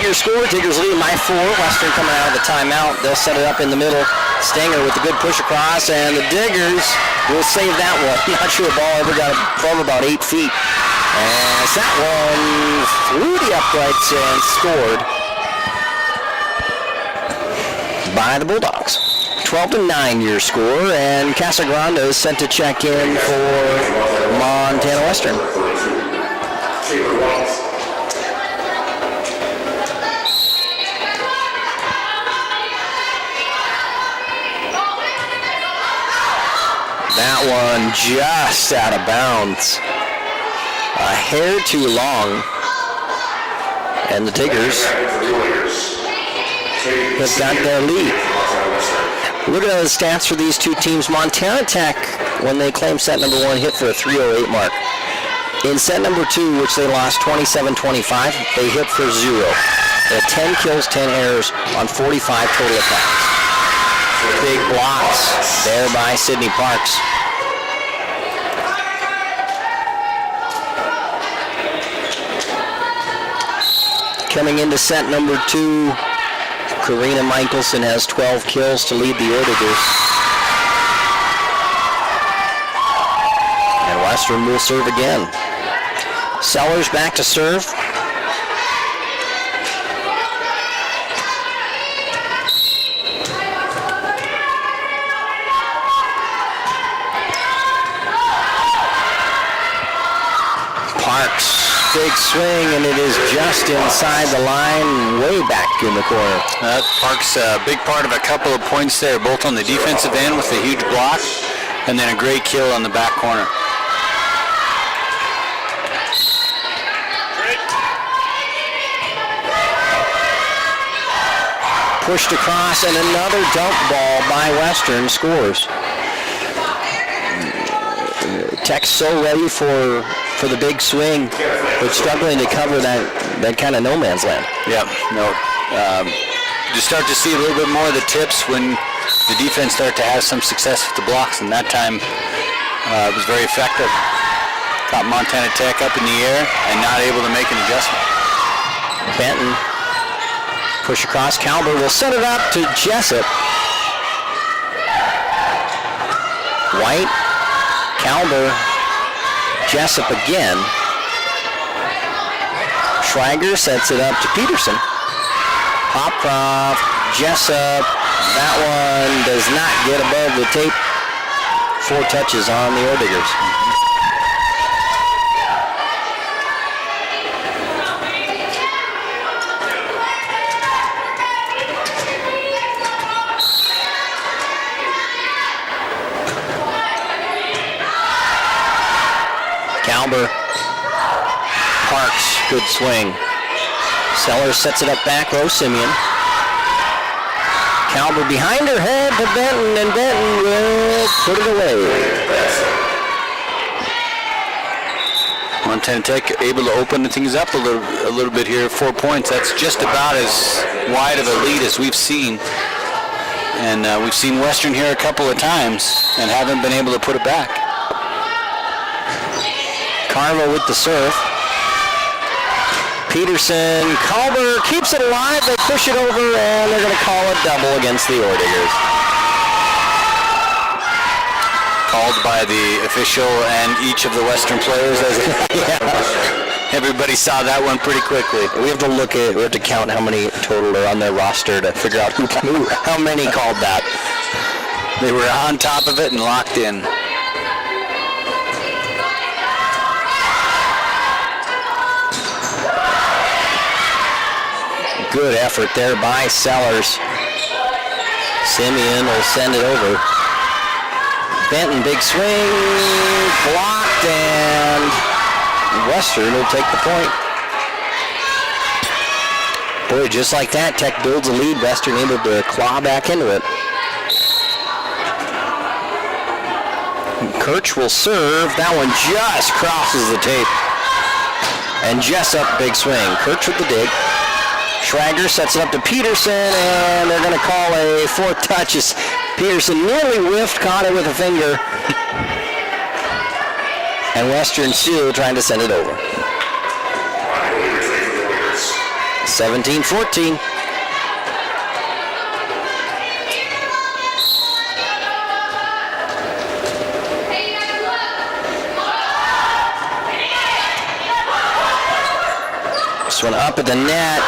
Your score. Diggers leading by 4. Western coming out of the timeout. They'll set it up in the middle. Stanger with the good push across, and the Diggers will save that one. Not sure the ball ever got from about 8 feet. As that one through the uprights and scored by the Bulldogs. 12-9 your score, and Casagrande is sent to check in for Montana Western. That one just out of bounds. A hair too long. And the Diggers have got their lead. Look at the stats for these two teams. Montana Tech, when they claimed set number 1, hit for a 3:08 mark. In set number 2, which they lost 27-25, they hit for 0. They had 10 kills, 10 errors on 45 total attacks. Big blocks there by Sidney Parks. Coming into set number 2, Karina Michelson has 12 kills to lead the Diggers. And Western will serve again. Sellers back to serve. Big swing, and it is just inside the line, way back in the corner.
Parks a big part of a couple of points there, both on the defensive end with a huge block, and then a great kill on the back corner.
Pushed across, and another dump ball by Western scores. Tech's so ready for the big swing, but struggling to cover that kind of no man's land.
Yeah, no. You start to see a little bit more of the tips when the defense started to have some success with the blocks, and that time it was very effective. Got Montana Tech up in the air and not able to make an adjustment.
Benton Push across. Calber will set it up to Jessup. White, Calber, Jessup again. Schweiger sets it up to Peterson. Hopcroft, Jessup. That one does not get above the tape. 4 touches on the Orediggers. Calber, Parks, good swing. Sellers sets it up back row, Simeon. Calber behind her head to Benton, and Benton will put it away.
Montana Tech able to open things up a little bit here. 4 points. That's just about as wide of a lead as we've seen. And we've seen Western here a couple of times and haven't been able to put it back.
Carva with the serve. Peterson, Calber keeps it alive. They push it over, and they're going to call a double against the Orediggers.
Called by the official and each of the Western players. Everybody saw that one pretty quickly.
We have to count how many total are on their roster to figure out how many called that.
They were on top of it and locked in.
Good effort there by Sellers. Simeon will send it over. Benton, big swing, blocked, and Western will take the point. Boy, just like that, Tech builds a lead. Western able to claw back into it. Kirch will serve. That one just crosses the tape. And Jessup, big swing. Kirch with the dig. Schwager sets it up to Peterson, and they're going to call a 4th touch as Peterson nearly whiffed, caught it with a finger. And Western still trying to send it over. 17-14. This one up at the net.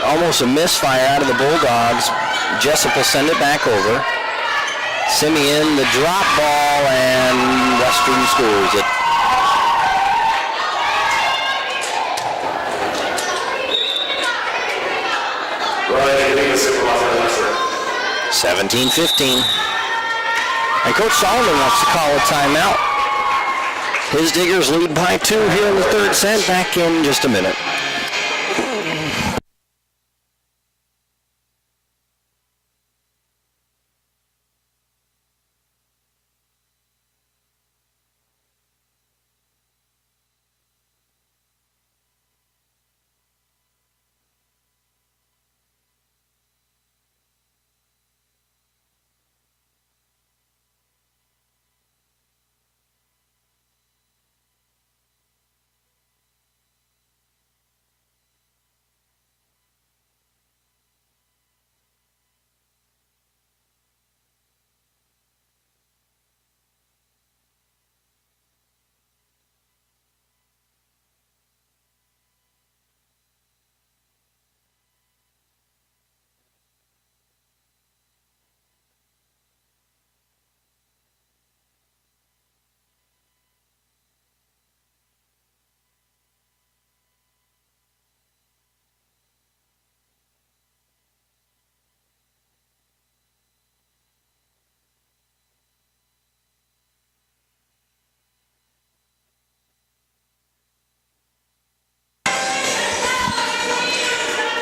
Almost a misfire out of the Bulldogs. Jessup will send it back over. Simeon, the drop ball, and Western scores it.
Right,
17-15. And Coach Solomon wants to call a timeout. His Diggers lead by 2 here in the 3rd set. Back in just a minute.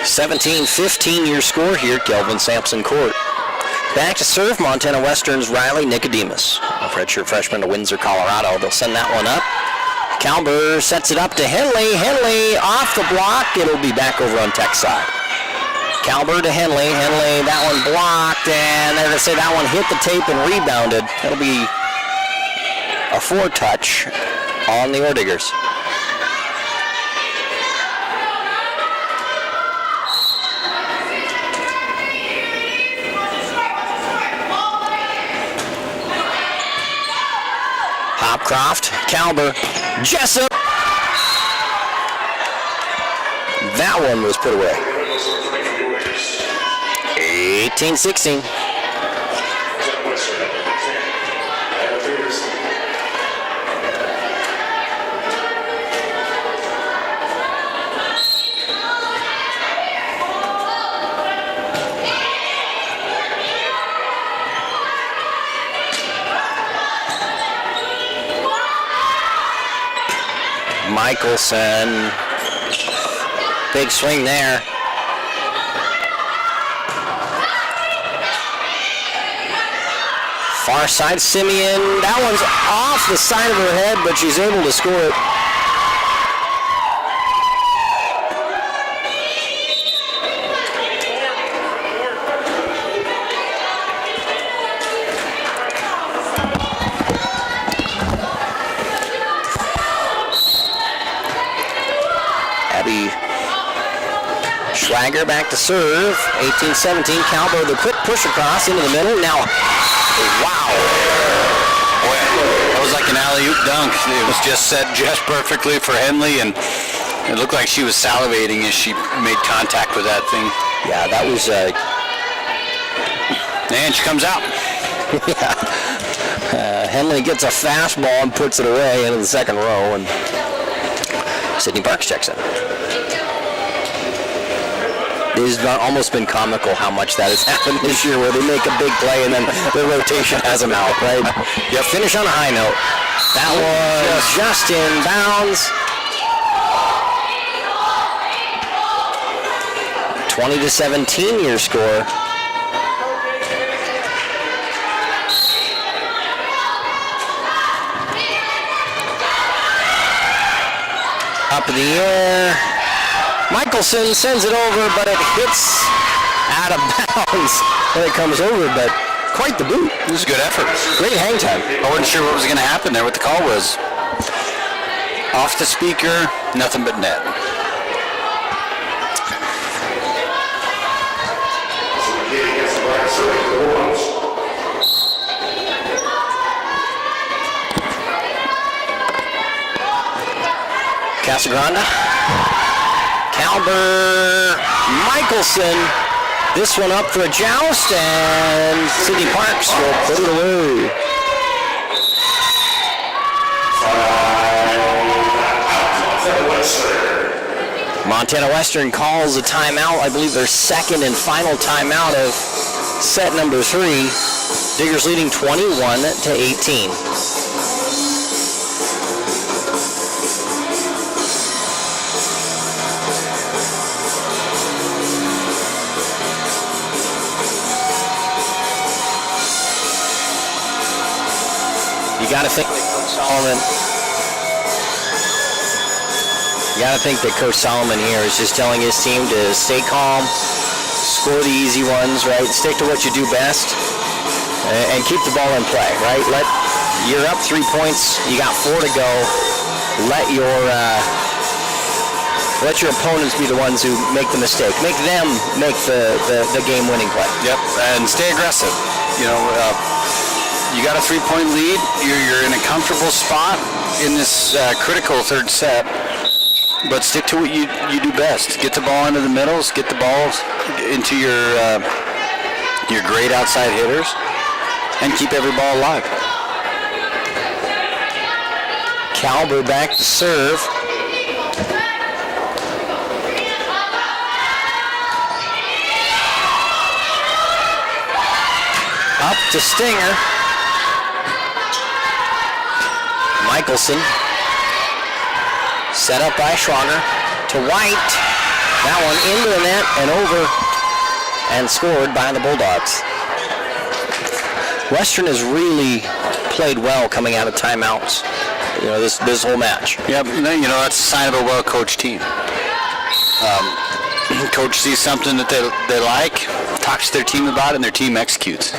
(17-15) your score here at Kelvin Sampson Court. Back to serve Montana Western's Riley Nicodemus, a redshirt freshman to Windsor, Colorado. They'll send that one up. Calber sets it up to Henley. Henley off the block. It'll be back over on Tech's side. Calber to Henley. Henley, that one blocked, and they're going to say that one hit the tape and rebounded. It'll be a 4-touch on the Croft, Calber, Jessup. That one was put away. 18-16. Michelson, big swing there. Far side, Simeon, that one's off the side of her head, but she's able to score it. Schwager back to serve. 18-17. Calbo, the quick push across into the middle. Now, wow.
Boy, that was like an alley-oop dunk. It was just set just perfectly for Henley, and it looked like she was salivating as she made contact with that thing.
Yeah, that was...
And she comes out.
Henley gets a fastball and puts it away into the second row, and Sydney Parks checks in. It's almost been comical how much that has happened this year, where they make a big play and then the rotation has them out, right? Yeah, finish on a high note. That was just in bounds. 20-17 your score. Up in the air. Michelson sends it over, but it hits out of bounds when it comes over, but quite the boot.
It was a good effort.
Great hang time.
I wasn't sure what was going to happen there, what the call was. Off the speaker, nothing but net.
Casagrande. Calber, Michelson, this one up for a joust, and Sydney Parks will put it away. Montana Western calls a timeout. I believe their second and final timeout of set number 3. Diggers leading 21-18. You got to think that Coach Solomon. You got to think that Coach Solomon here is just telling his team to stay calm, score the easy ones, right? Stick to what you do best, and keep the ball in play, right? You're up 3 points. You got 4 to go. Let your opponents be the ones who make the mistake. Make them make the game-winning play.
Yep, and stay aggressive. You know. You got a 3-point lead. You're in a comfortable spot in this critical third set, but stick to what you do best. Get the ball into the middles. Get the balls into your great outside hitters, and keep every ball alive.
Calber back to serve. Up to Stinger. Michelson, set up by Schwager to White. That one into the net and over, and scored by the Bulldogs. Western has really played well coming out of timeouts. You know, this whole match.
Yep, you know, that's a sign of a well-coached team. Coach sees something that they like, talks to their team about it, and their team executes.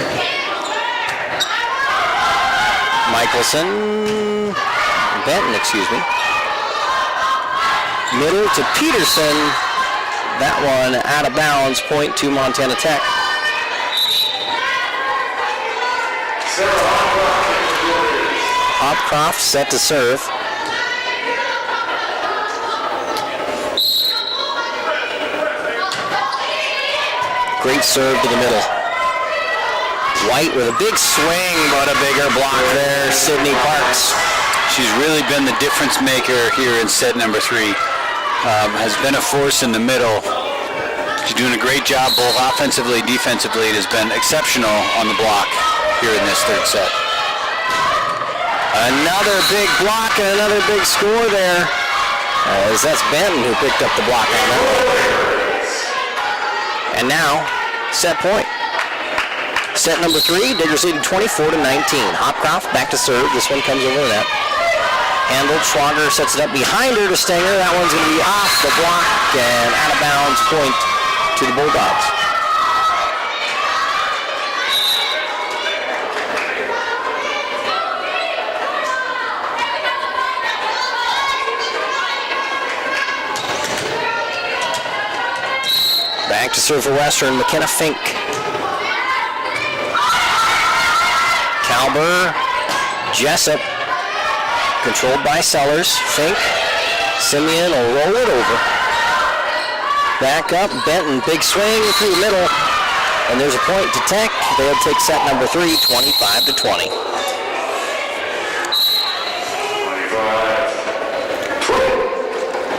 Benton, excuse me. Middle to Peterson. That one out of bounds, point to Montana Tech. Hopcroft set to serve. Great serve to the middle. White with a big swing, but a bigger block there. Sydney Parks.
She's really been the difference maker here in set number 3. Has been a force in the middle. She's doing a great job both offensively, defensively. It has been exceptional on the block here in this third set.
Another big block and another big score there. As that's Benton who picked up the block on that one. And now, set point. Set number 3, Diggers leading 24-19. Hopcroft back to serve. This one comes over the net. Handled. Schwager sets it up behind her to Stenger. That one's going to be off the block and out of bounds. Point to the Bulldogs. Back to serve for Western. McKenna Fink. Calber. Jessup. Controlled by Sellers. Fink. Simeon will roll it over. Back up. Benton. Big swing through the middle. And there's a point to Tech. They'll take set number 3, 25-20.
25.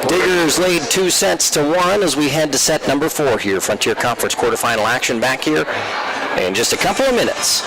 Diggers lead 2-1 as we head to set number 4 here. Frontier Conference quarterfinal action back here in just a couple of minutes.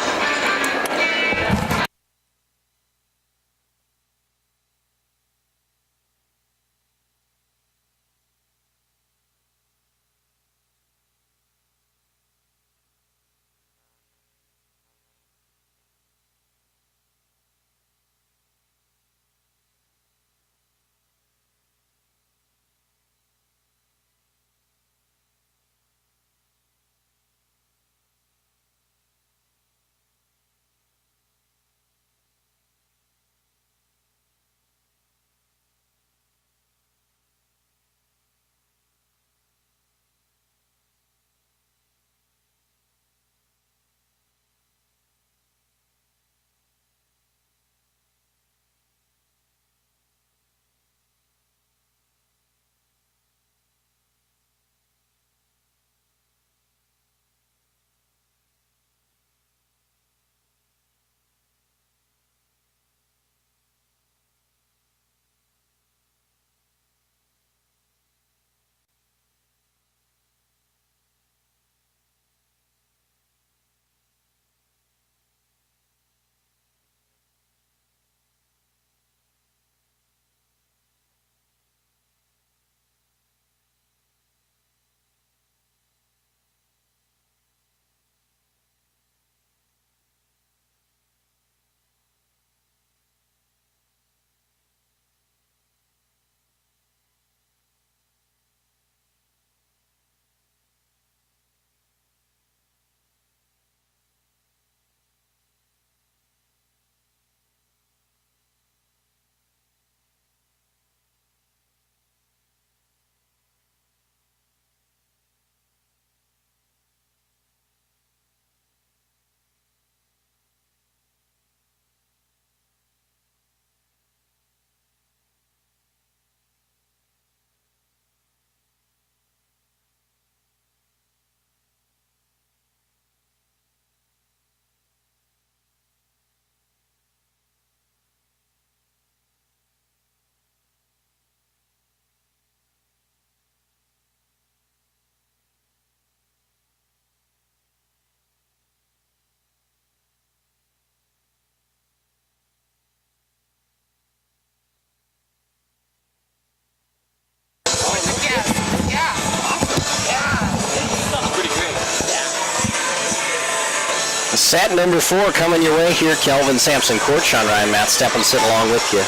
Set number 4 coming your way here. Kelvin Sampson Court. Sean Ryan, Matt Steppen sitting along with you.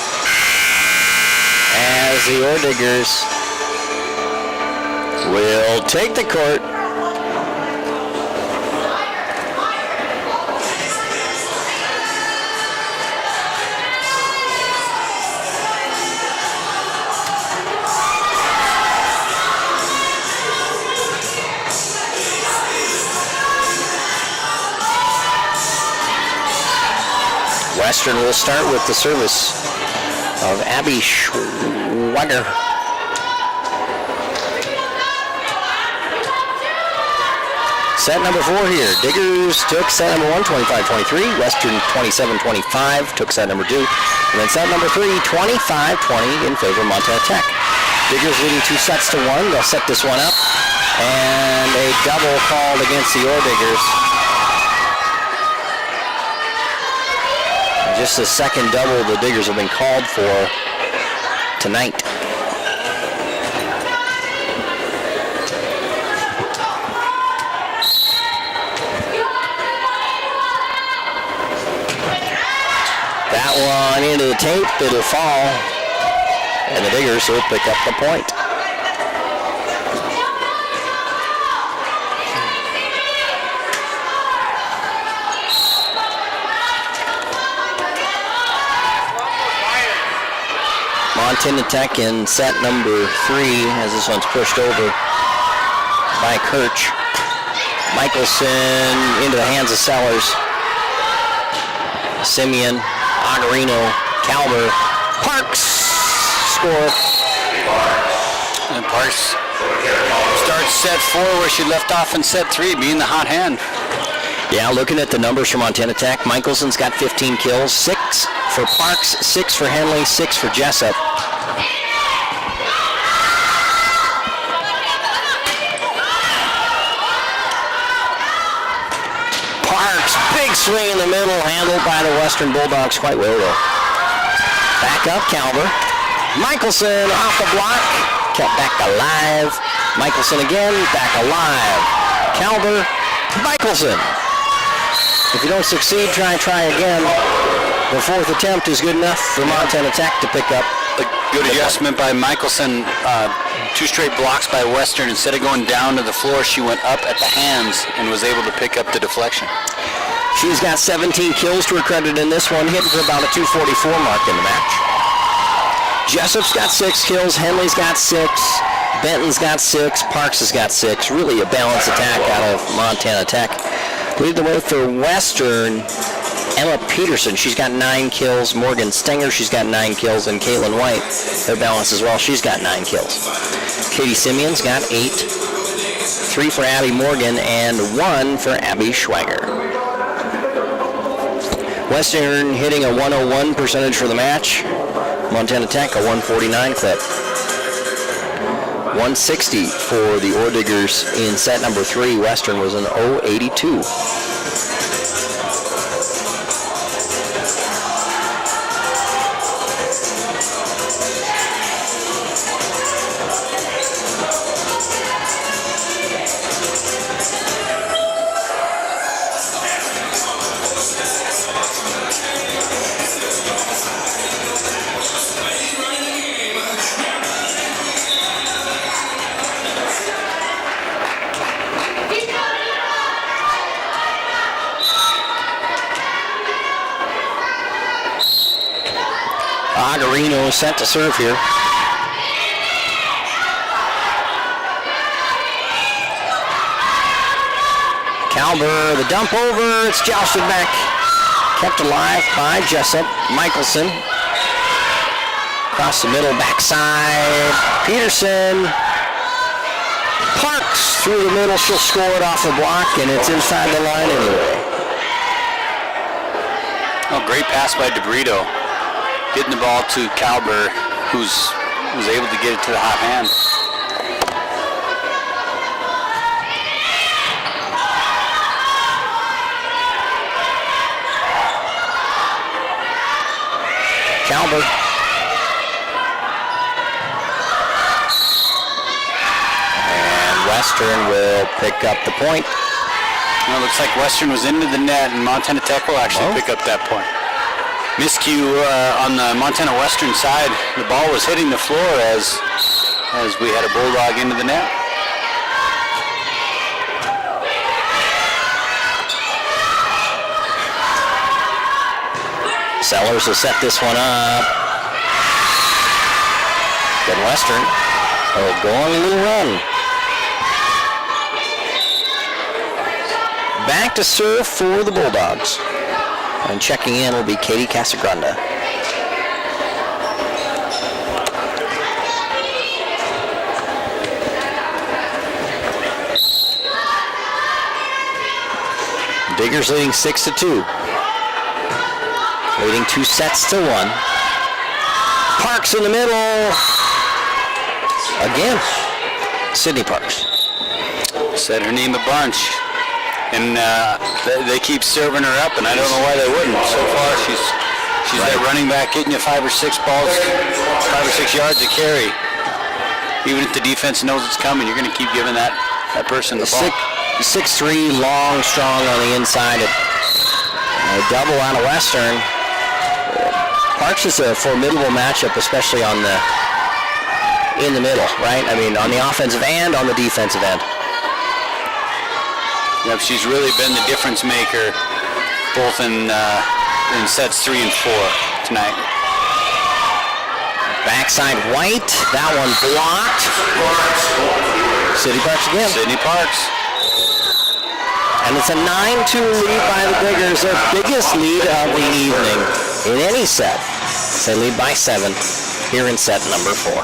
As the Ore Diggers will take the court. Western will start with the service of Abby Schwager. Set number 4 here. Diggers took set number 1, 25-23. Western 27-25 took set number 2. And then set number 3, 25-20 in favor of Montana Tech. Diggers leading 2 sets to 1. They'll set this one up. And a double called against the Diggers. Just the second double the Diggers have been called for tonight. That one into the tape, it'll fall, and the Diggers will pick up the point. Montana Tech in set number 3 as this one's pushed over by Kirch. Michelson into the hands of Sellers. Simeon, Agarino, Calver, Parks score.
And Parks starts set 4 where she left off in set 3, being the hot hand.
Yeah, looking at the numbers for Montana Tech, Michelson's got 15 kills, 6 for Parks, 6 for Henley, 6 for Jessup. Parks, big swing in the middle, handled by the Western Bulldogs quite well though. Back up, Calver. Michelson off the block, kept back alive. Michelson again, back alive. Calver, Michelson. If you don't succeed, try again. The 4th attempt is good enough for Montana Tech to pick up.
A good adjustment by Michelson. 2 straight blocks by Western. Instead of going down to the floor, she went up at the hands and was able to pick up the deflection.
She's got 17 kills to her credit in this one, hitting for about a 244 mark in the match. Jessup's got 6 kills, Henley's got 6, Benton's got 6, Parks has got 6. Really a balanced attack out of Montana Tech. Lead the way for Western, Emma Peterson. She's got 9 kills. Morgan Stenger, she's got 9 kills. And Caitlin White, they're balanced as well. She's got 9 kills. Katie Simeon's got 8. 3 for Abby Morgan and 1 for Abby Schwager. Western hitting a 101 percentage for the match. Montana Tech a 149 clip. 160 for the Diggers in set number 3. Western was an 082. Agarino set to serve here. Calver, the dump over, it's jousted back. Kept alive by Jessup. Michelson. Across the middle, backside. Peterson. Parks through the middle, she'll score it off the block, and it's inside the line anyway.
Oh, great pass by DeBrito. Getting the ball to Calber, who was able to get it to the hot hand.
Calber. And Western will pick up the point.
Well, it looks like Western was into the net, and Montana Tech will actually pick up that point. Miscue on the Montana Western side. The ball was hitting the floor as we had a Bulldog into the net.
Sellers will set this one up. Then Western will go on a little run. Back to serve for the Bulldogs. And checking in will be Katie Casagrande. Diggers leading 6-2. Leading 2 sets to 1. Parks in the middle. Again, Sydney Parks.
Said her name a bunch. And they keep serving her up, and I don't know why they wouldn't. So far, she's that running back getting you 5 or 6 balls, 5 or 6 yards to carry. Even if the defense knows it's coming, you're going to keep giving that person the ball.
6'3", long, strong on the inside. A double out of Western. Parks is a formidable matchup, especially in the middle, right? I mean, on the offensive and on the defensive end.
Yep, she's really been the difference maker, both in sets 3 and 4 tonight.
Backside White, that one blocked. City Parks again.
Sydney Parks.
And it's a 9-2 lead by the Diggers, their biggest lead of the evening in any set. They lead by 7 here in set number 4.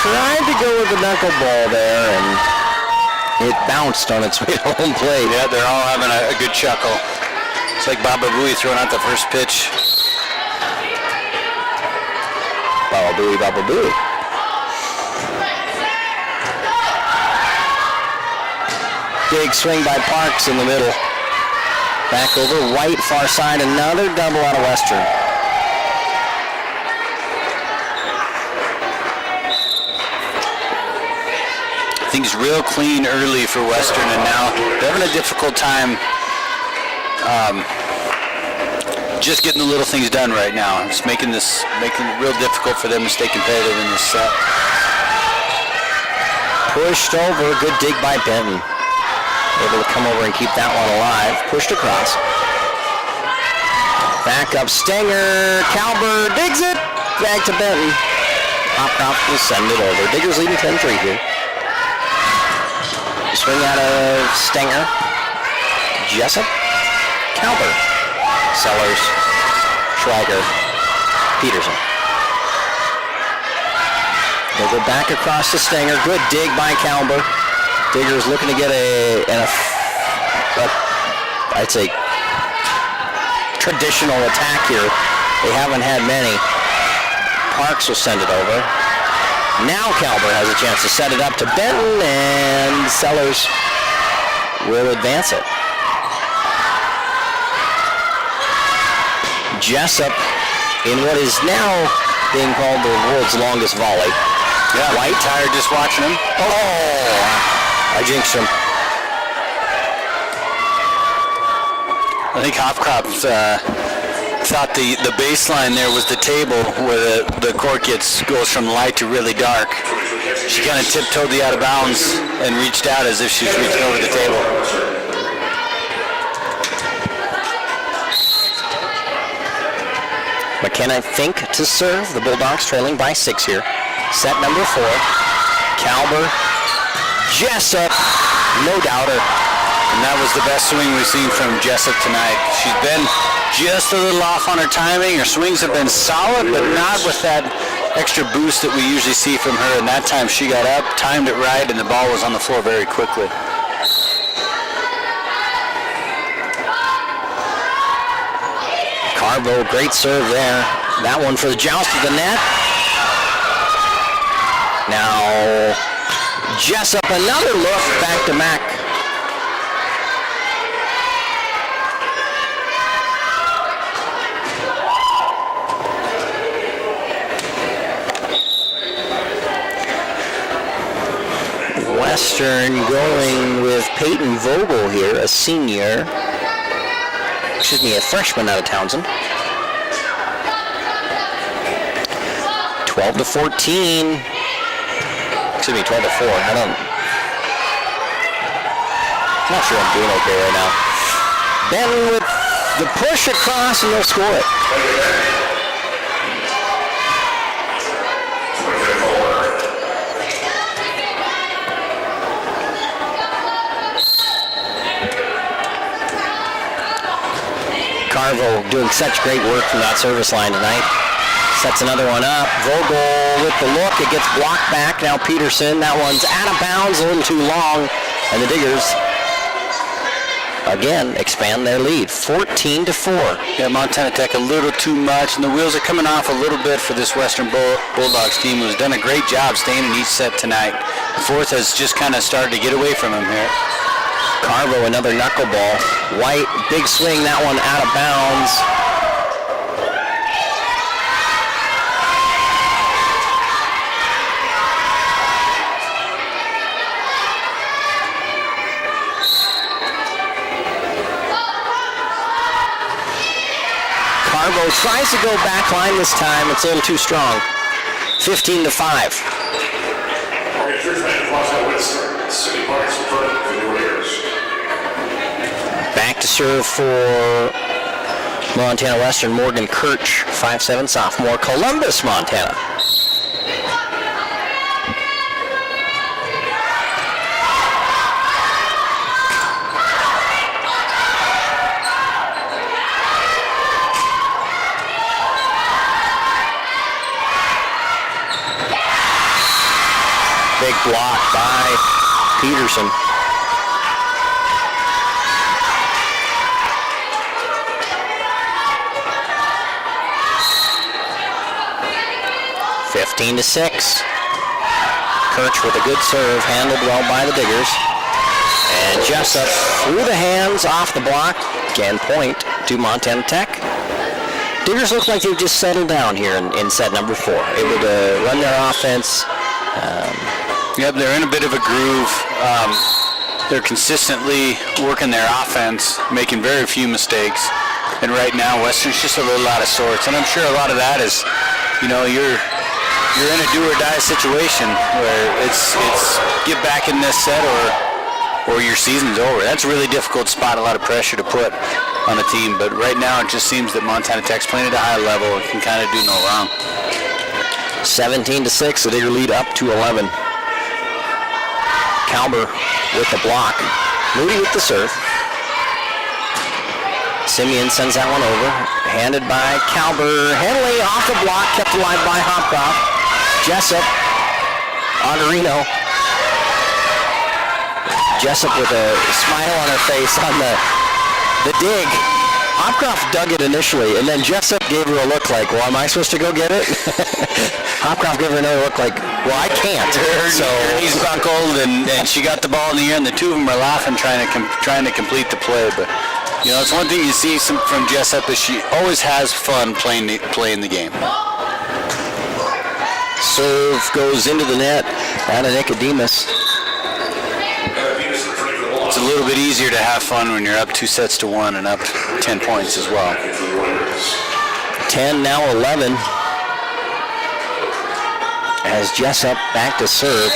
Tried to go with the knuckleball there, and it bounced on its way to home plate.
Yeah, they're all having a good chuckle. It's like Baba Booey throwing out the first pitch.
Baba Booey, Baba Booey. Big swing by Parks in the middle. Back over White, far side, another double out of Western.
Things real clean early for Western, and now they're having a difficult time just getting the little things done right now. It's making it real difficult for them to stay competitive in this set.
Pushed over, good dig by Benton. Able to come over and keep that one alive. Pushed across. Back up Stenger. Kalber digs it. Back to Benton. Hopcroft will send it over. Diggers leading 10-3 here. Swing out of Stenger. Jessup. Kalber. Sellers. Schweiger. Peterson. They'll go back across to Stenger. Good dig by Kalber. Diggers looking to get I'd say, traditional attack here. They haven't had many. Parks will send it over. Now Kalber has a chance to set it up to Benton, and Sellers will advance it. Jessup in what is now being called the world's longest volley.
Yeah, White tired just watching him.
Oh, I jinxed him.
I think Hopcroft thought the baseline there was the table where the court goes from light to really dark. She kind of tiptoed the out of bounds and reached out as if she was reaching over the table.
McKenna Fink to serve. The Bulldogs trailing by 6 here. Set number 4. Kalber. Jessup.
No doubter. And that was the best swing we've seen from Jessup tonight. She's been just a little off on her timing. Her swings have been solid, but not with that extra boost that we usually see from her. And that time she got up, timed it right, and the ball was on the floor very quickly.
Carbo, great serve there. That one for the joust of the net. Now, Jessup, another look back to Mack. Western going with Peyton Vogel here, a senior. Excuse me, a freshman out of Townsend. 12 to 14. Excuse me, 12 to 4. I'm not sure I'm doing okay right now. Ben with the push across, and they'll score it. Carvo doing such great work from that service line tonight. Sets another one up. Vogel with the look. It gets blocked back. Now Peterson. That one's out of bounds, a little too long. And the Diggers, again, expand their lead. 14 to 4.
Yeah, Montana Tech a little too much, and the wheels are coming off a little bit for this Western Bulldogs team, who's done a great job staying in each set tonight. The fourth has just kind of started to get away from him here.
Carvo, another knuckleball. White, big swing, that one out of bounds. Carvo tries to go back line this time. It's a little too strong. 15 to 5. Back to serve for Montana Western, Morgan Kirch, 5'7" sophomore, Columbus, Montana. Big block by Peterson. (15 to 6). Kirch with a good serve, handled well by the Diggers. And Jessup through the hands, off the block. Again, point to Montana Tech. Diggers look like they've just settled down here in set number 4. Able to run their offense.
Yep, they're in a bit of a groove. They're consistently working their offense, making very few mistakes. And right now, Western's just a little out of sorts. And I'm sure a lot of that is, you know, you're in a do-or-die situation where it's get back in this set or your season's over. That's a really difficult spot, a lot of pressure to put on a team. But right now, it just seems that Montana Tech's playing at a high level and can kind of do no wrong.
17 to 6, the Digger lead up to 11. Kalber with the block. Moody with the serve. Simeon sends that one over. Handed by Kalber. Henley off the block, kept alive by Hopcroft. Jessup. Agarino. Jessup with a smile on her face on the dig. Hopcroft dug it initially, and then Jessup gave her a look like, well, am I supposed to go get it? Hopcroft gave her another look like, well, I can't.
So he's buckled, and she got the ball in the air, and the two of them are laughing, trying to complete the play. But you know, it's one thing you see from Jessup is she always has fun playing the game.
Serve goes into the net out of Nicodemus.
It's a little bit easier to have fun when you're up 2-1 and up 10 points as well.
10, now 11. As Jessup back to serve.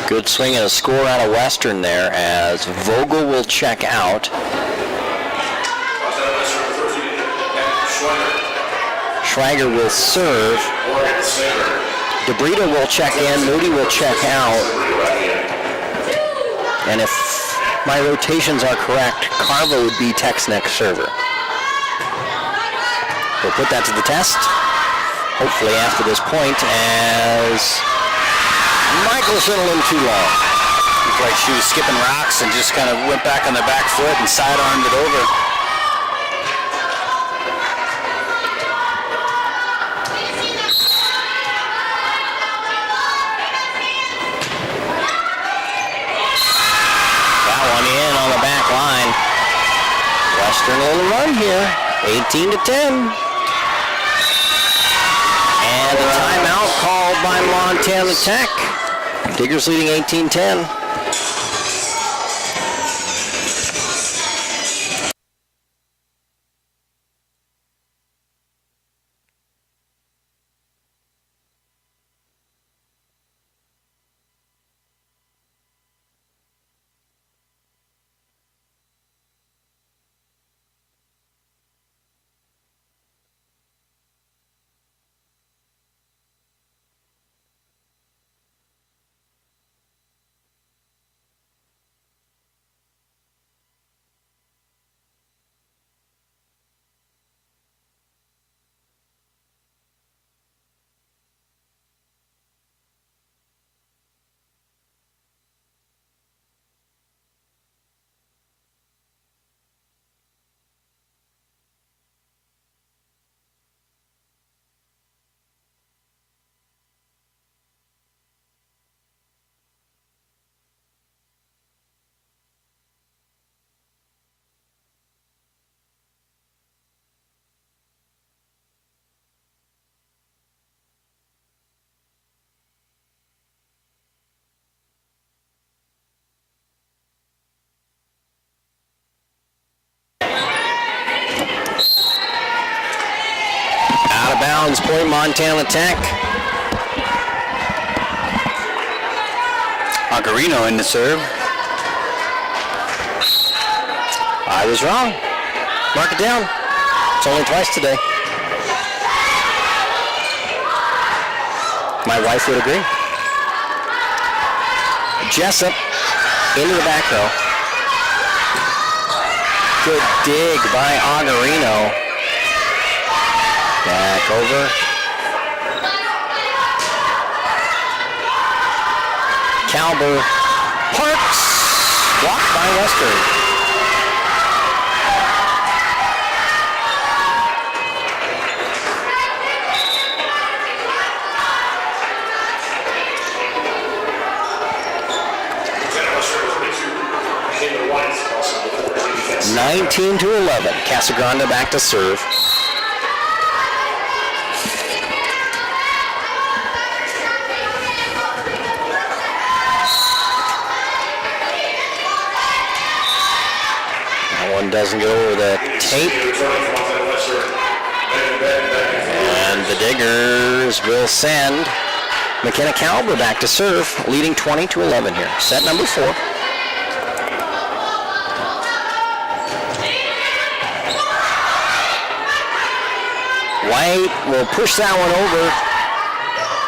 Good swing and a score out of Western there as Vogel will check out. Schweiger will serve. DeBrito will check in. Moody will check out. And if my rotations are correct, Carva would be Tech's next server. We'll put that to the test, hopefully after this point, as Michelson a little too long.
Looked like she was skipping rocks and just kind of went back on the back foot and sidearmed it over.
That one in on the back line. Western a little run here, 18-10. And a timeout called by Montana Tech. Diggers leading 18-10. Out of bounds, point Montana Tech.
Agarino in the serve.
I was wrong. Mark it down. It's only twice today. My wife would agree. Jessup into the back row. Good dig by Agarino. Back over. Calber. Parks. Blocked by Western.
Yes.
19-11. Casagrande back to serve. That one doesn't go over the tape. And the Diggers will send McKenna Calber back to serve, leading 20-11 here. Set number 4. White will push that one over.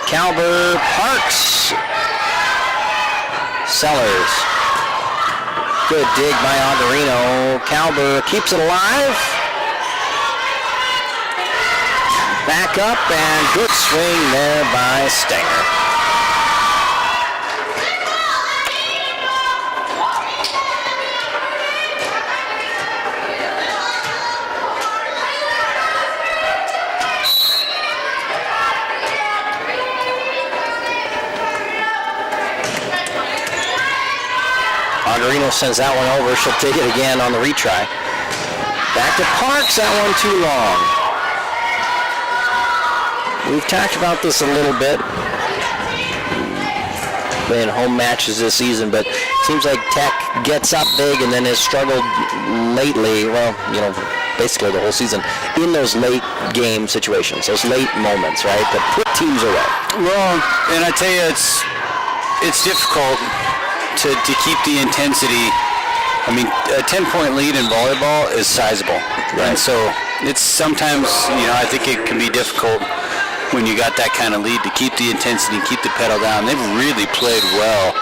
Calber, Parks, Sellers. Good dig by Agarino. Calber keeps it alive. Back up and good swing there by Stenger. Agarino sends that one over. She'll take it again on the retry. Back to Parks. That one too long. We've talked about this a little bit in home matches this season, but it seems like Tech gets up big and then has struggled lately, well, you know, basically the whole season, in those late game situations, those late moments, right, that put teams away.
Well, and I tell you, it's difficult to keep the intensity. I mean, a 10-point lead in volleyball is sizable.
Right.
And so it's sometimes, I think it can be difficult when you got that kind of lead to keep the intensity, keep the pedal down. They've really played well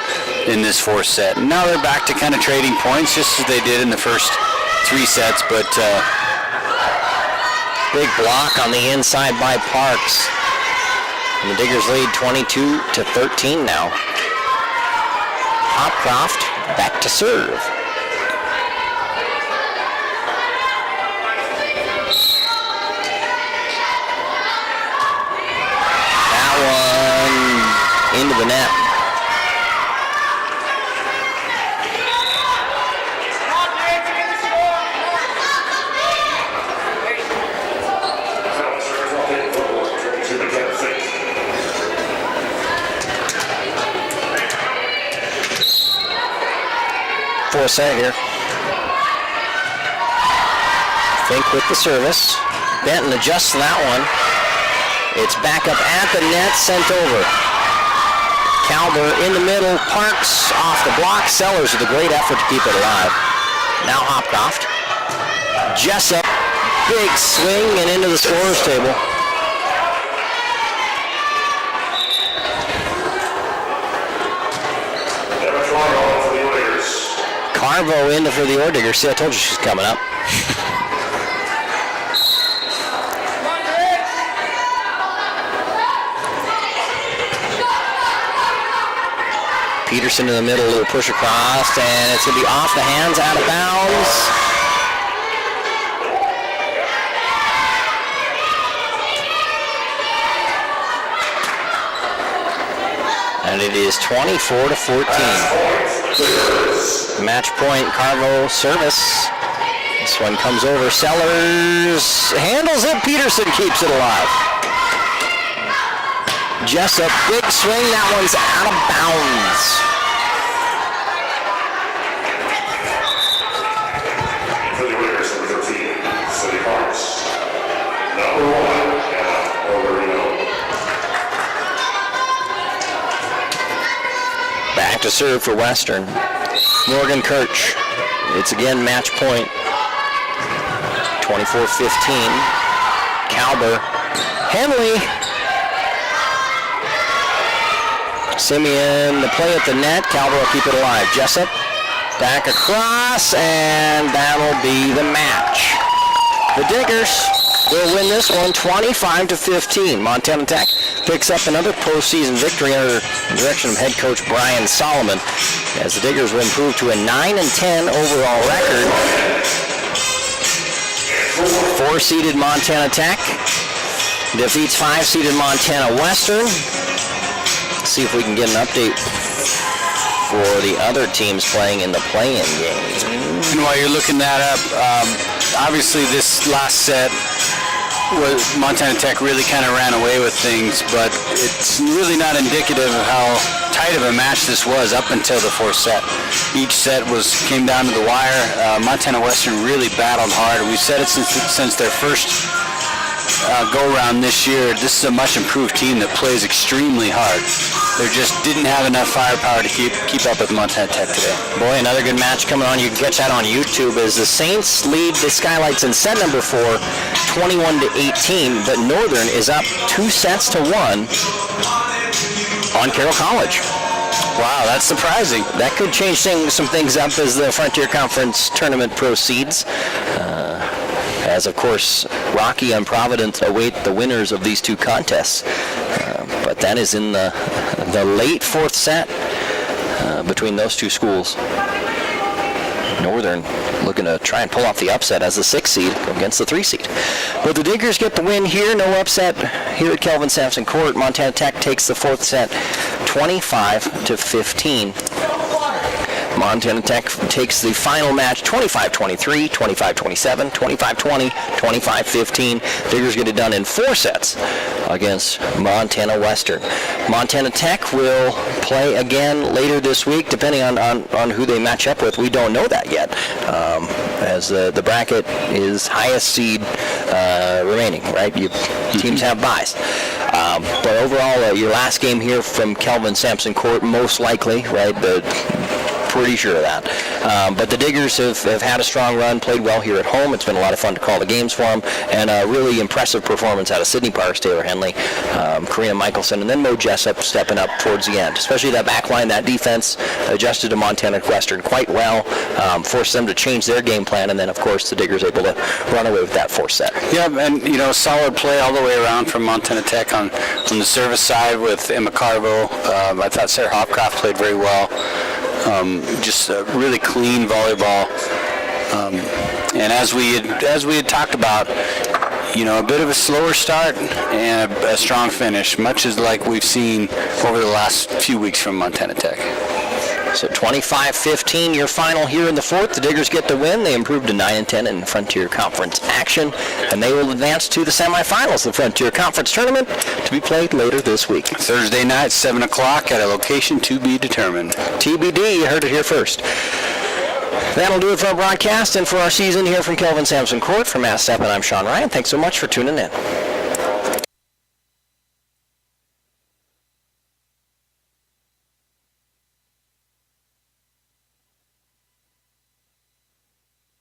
in this fourth set. And now they're back to kind of trading points just as they did in the first 3 sets, but
big block on the inside by Parks. And the Diggers lead 22-13 now. Hopcroft back to serve. That one into the net. Fourth set here. Fink with the service. Benton adjusts that one. It's back up at the net, sent over. Kalber in the middle, Parks off the block. Sellers with a great effort to keep it alive. Now Hopcroft. Jessup, big swing and into the scorer's table. Carvo in for the Orediggers. See, I told you she's coming up. Peterson in the middle, a little push across, and it's going to be off the hands, out of bounds. And it is 24-14. Match point, Carvo service. This one comes over. Sellers handles it. Peterson keeps it alive. Jessup, big swing. That one's out of bounds.
For the Warriors, number 13, City Parks. Number 1, Anna Overino.
Back to serve for Western. Morgan Kirch. It's again match point. 24-15. Kalber. Henley. Simeon, the play at the net. Kalber will keep it alive. Jessup. Back across, and that'll be the match. The Diggers will win this one 25-15. Montana Tech picks up another postseason victory under the direction of head coach Brian Solomon, as the Diggers will improve to a 9-10 overall record. 4-seeded Montana Tech defeats 5-seeded Montana Western. Let's see if we can get an update for the other teams playing in the play-in game.
And while you're looking that up, obviously this last set was Montana Tech really kind of ran away with things, but it's really not indicative of how tight of a match this was up until the fourth set. Each set came down to the wire. Montana Western really battled hard. We've said it since their first go-around this year. This is a much improved team that plays extremely hard. They just didn't have enough firepower to keep up with Montana Tech today.
Boy, another good match coming on. You can catch that on YouTube as the Saints lead the Skylights in set number 4, 21-18, but Northern is up 2-1 on Carroll College.
Wow, that's surprising.
That could change some things up as the Frontier Conference tournament proceeds. As, of course, Rocky and Providence await the winners of these two contests. But that is in the late fourth set between those two schools. Northern looking to try and pull off the upset as the 6th seed against the 3 seed. But the Diggers get the win here. No upset here at Kelvin Sampson Court. Montana Tech takes the fourth set 25-15. Montana Tech takes the final match 25-23, 25-27, 25-20, 25-15. Diggers get it done in 4 sets against Montana Western. Montana Tech will play again later this week, depending on who they match up with. We don't know that yet, as the bracket is highest seed remaining, right? Teams have byes. But overall, your last game here from Kelvin Sampson Court, most likely, right? Pretty sure of that. But the Diggers have had a strong run, played well here at home. It's been a lot of fun to call the games for them, and a really impressive performance out of Sydney Parks, Taylor Henley, Karina Michelson, and then Mo Jessup stepping up towards the end. Especially that back line, that defense adjusted to Montana Western quite well, forced them to change their game plan, and then, of course, the Diggers able to run away with that fourth set.
Yeah, and, solid play all the way around from Montana Tech on the service side with Emma Carvo. I thought Sarah Hopcroft played very well. Just a really clean volleyball, and as we had talked about, a bit of a slower start and a strong finish, much as like we've seen over the last few weeks from Montana Tech.
So 25-15, your final here in the fourth. The Diggers get the win. They improved to 9-10 in Frontier Conference action, and they will advance to the semifinals of the Frontier Conference tournament to be played later this week.
Thursday night, 7 o'clock at a location to be determined.
TBD, you heard it here first. That'll do it for our broadcast and for our season here from Kelvin Sampson Court. For Matt Stepp, I'm Sean Ryan. Thanks so much for tuning in.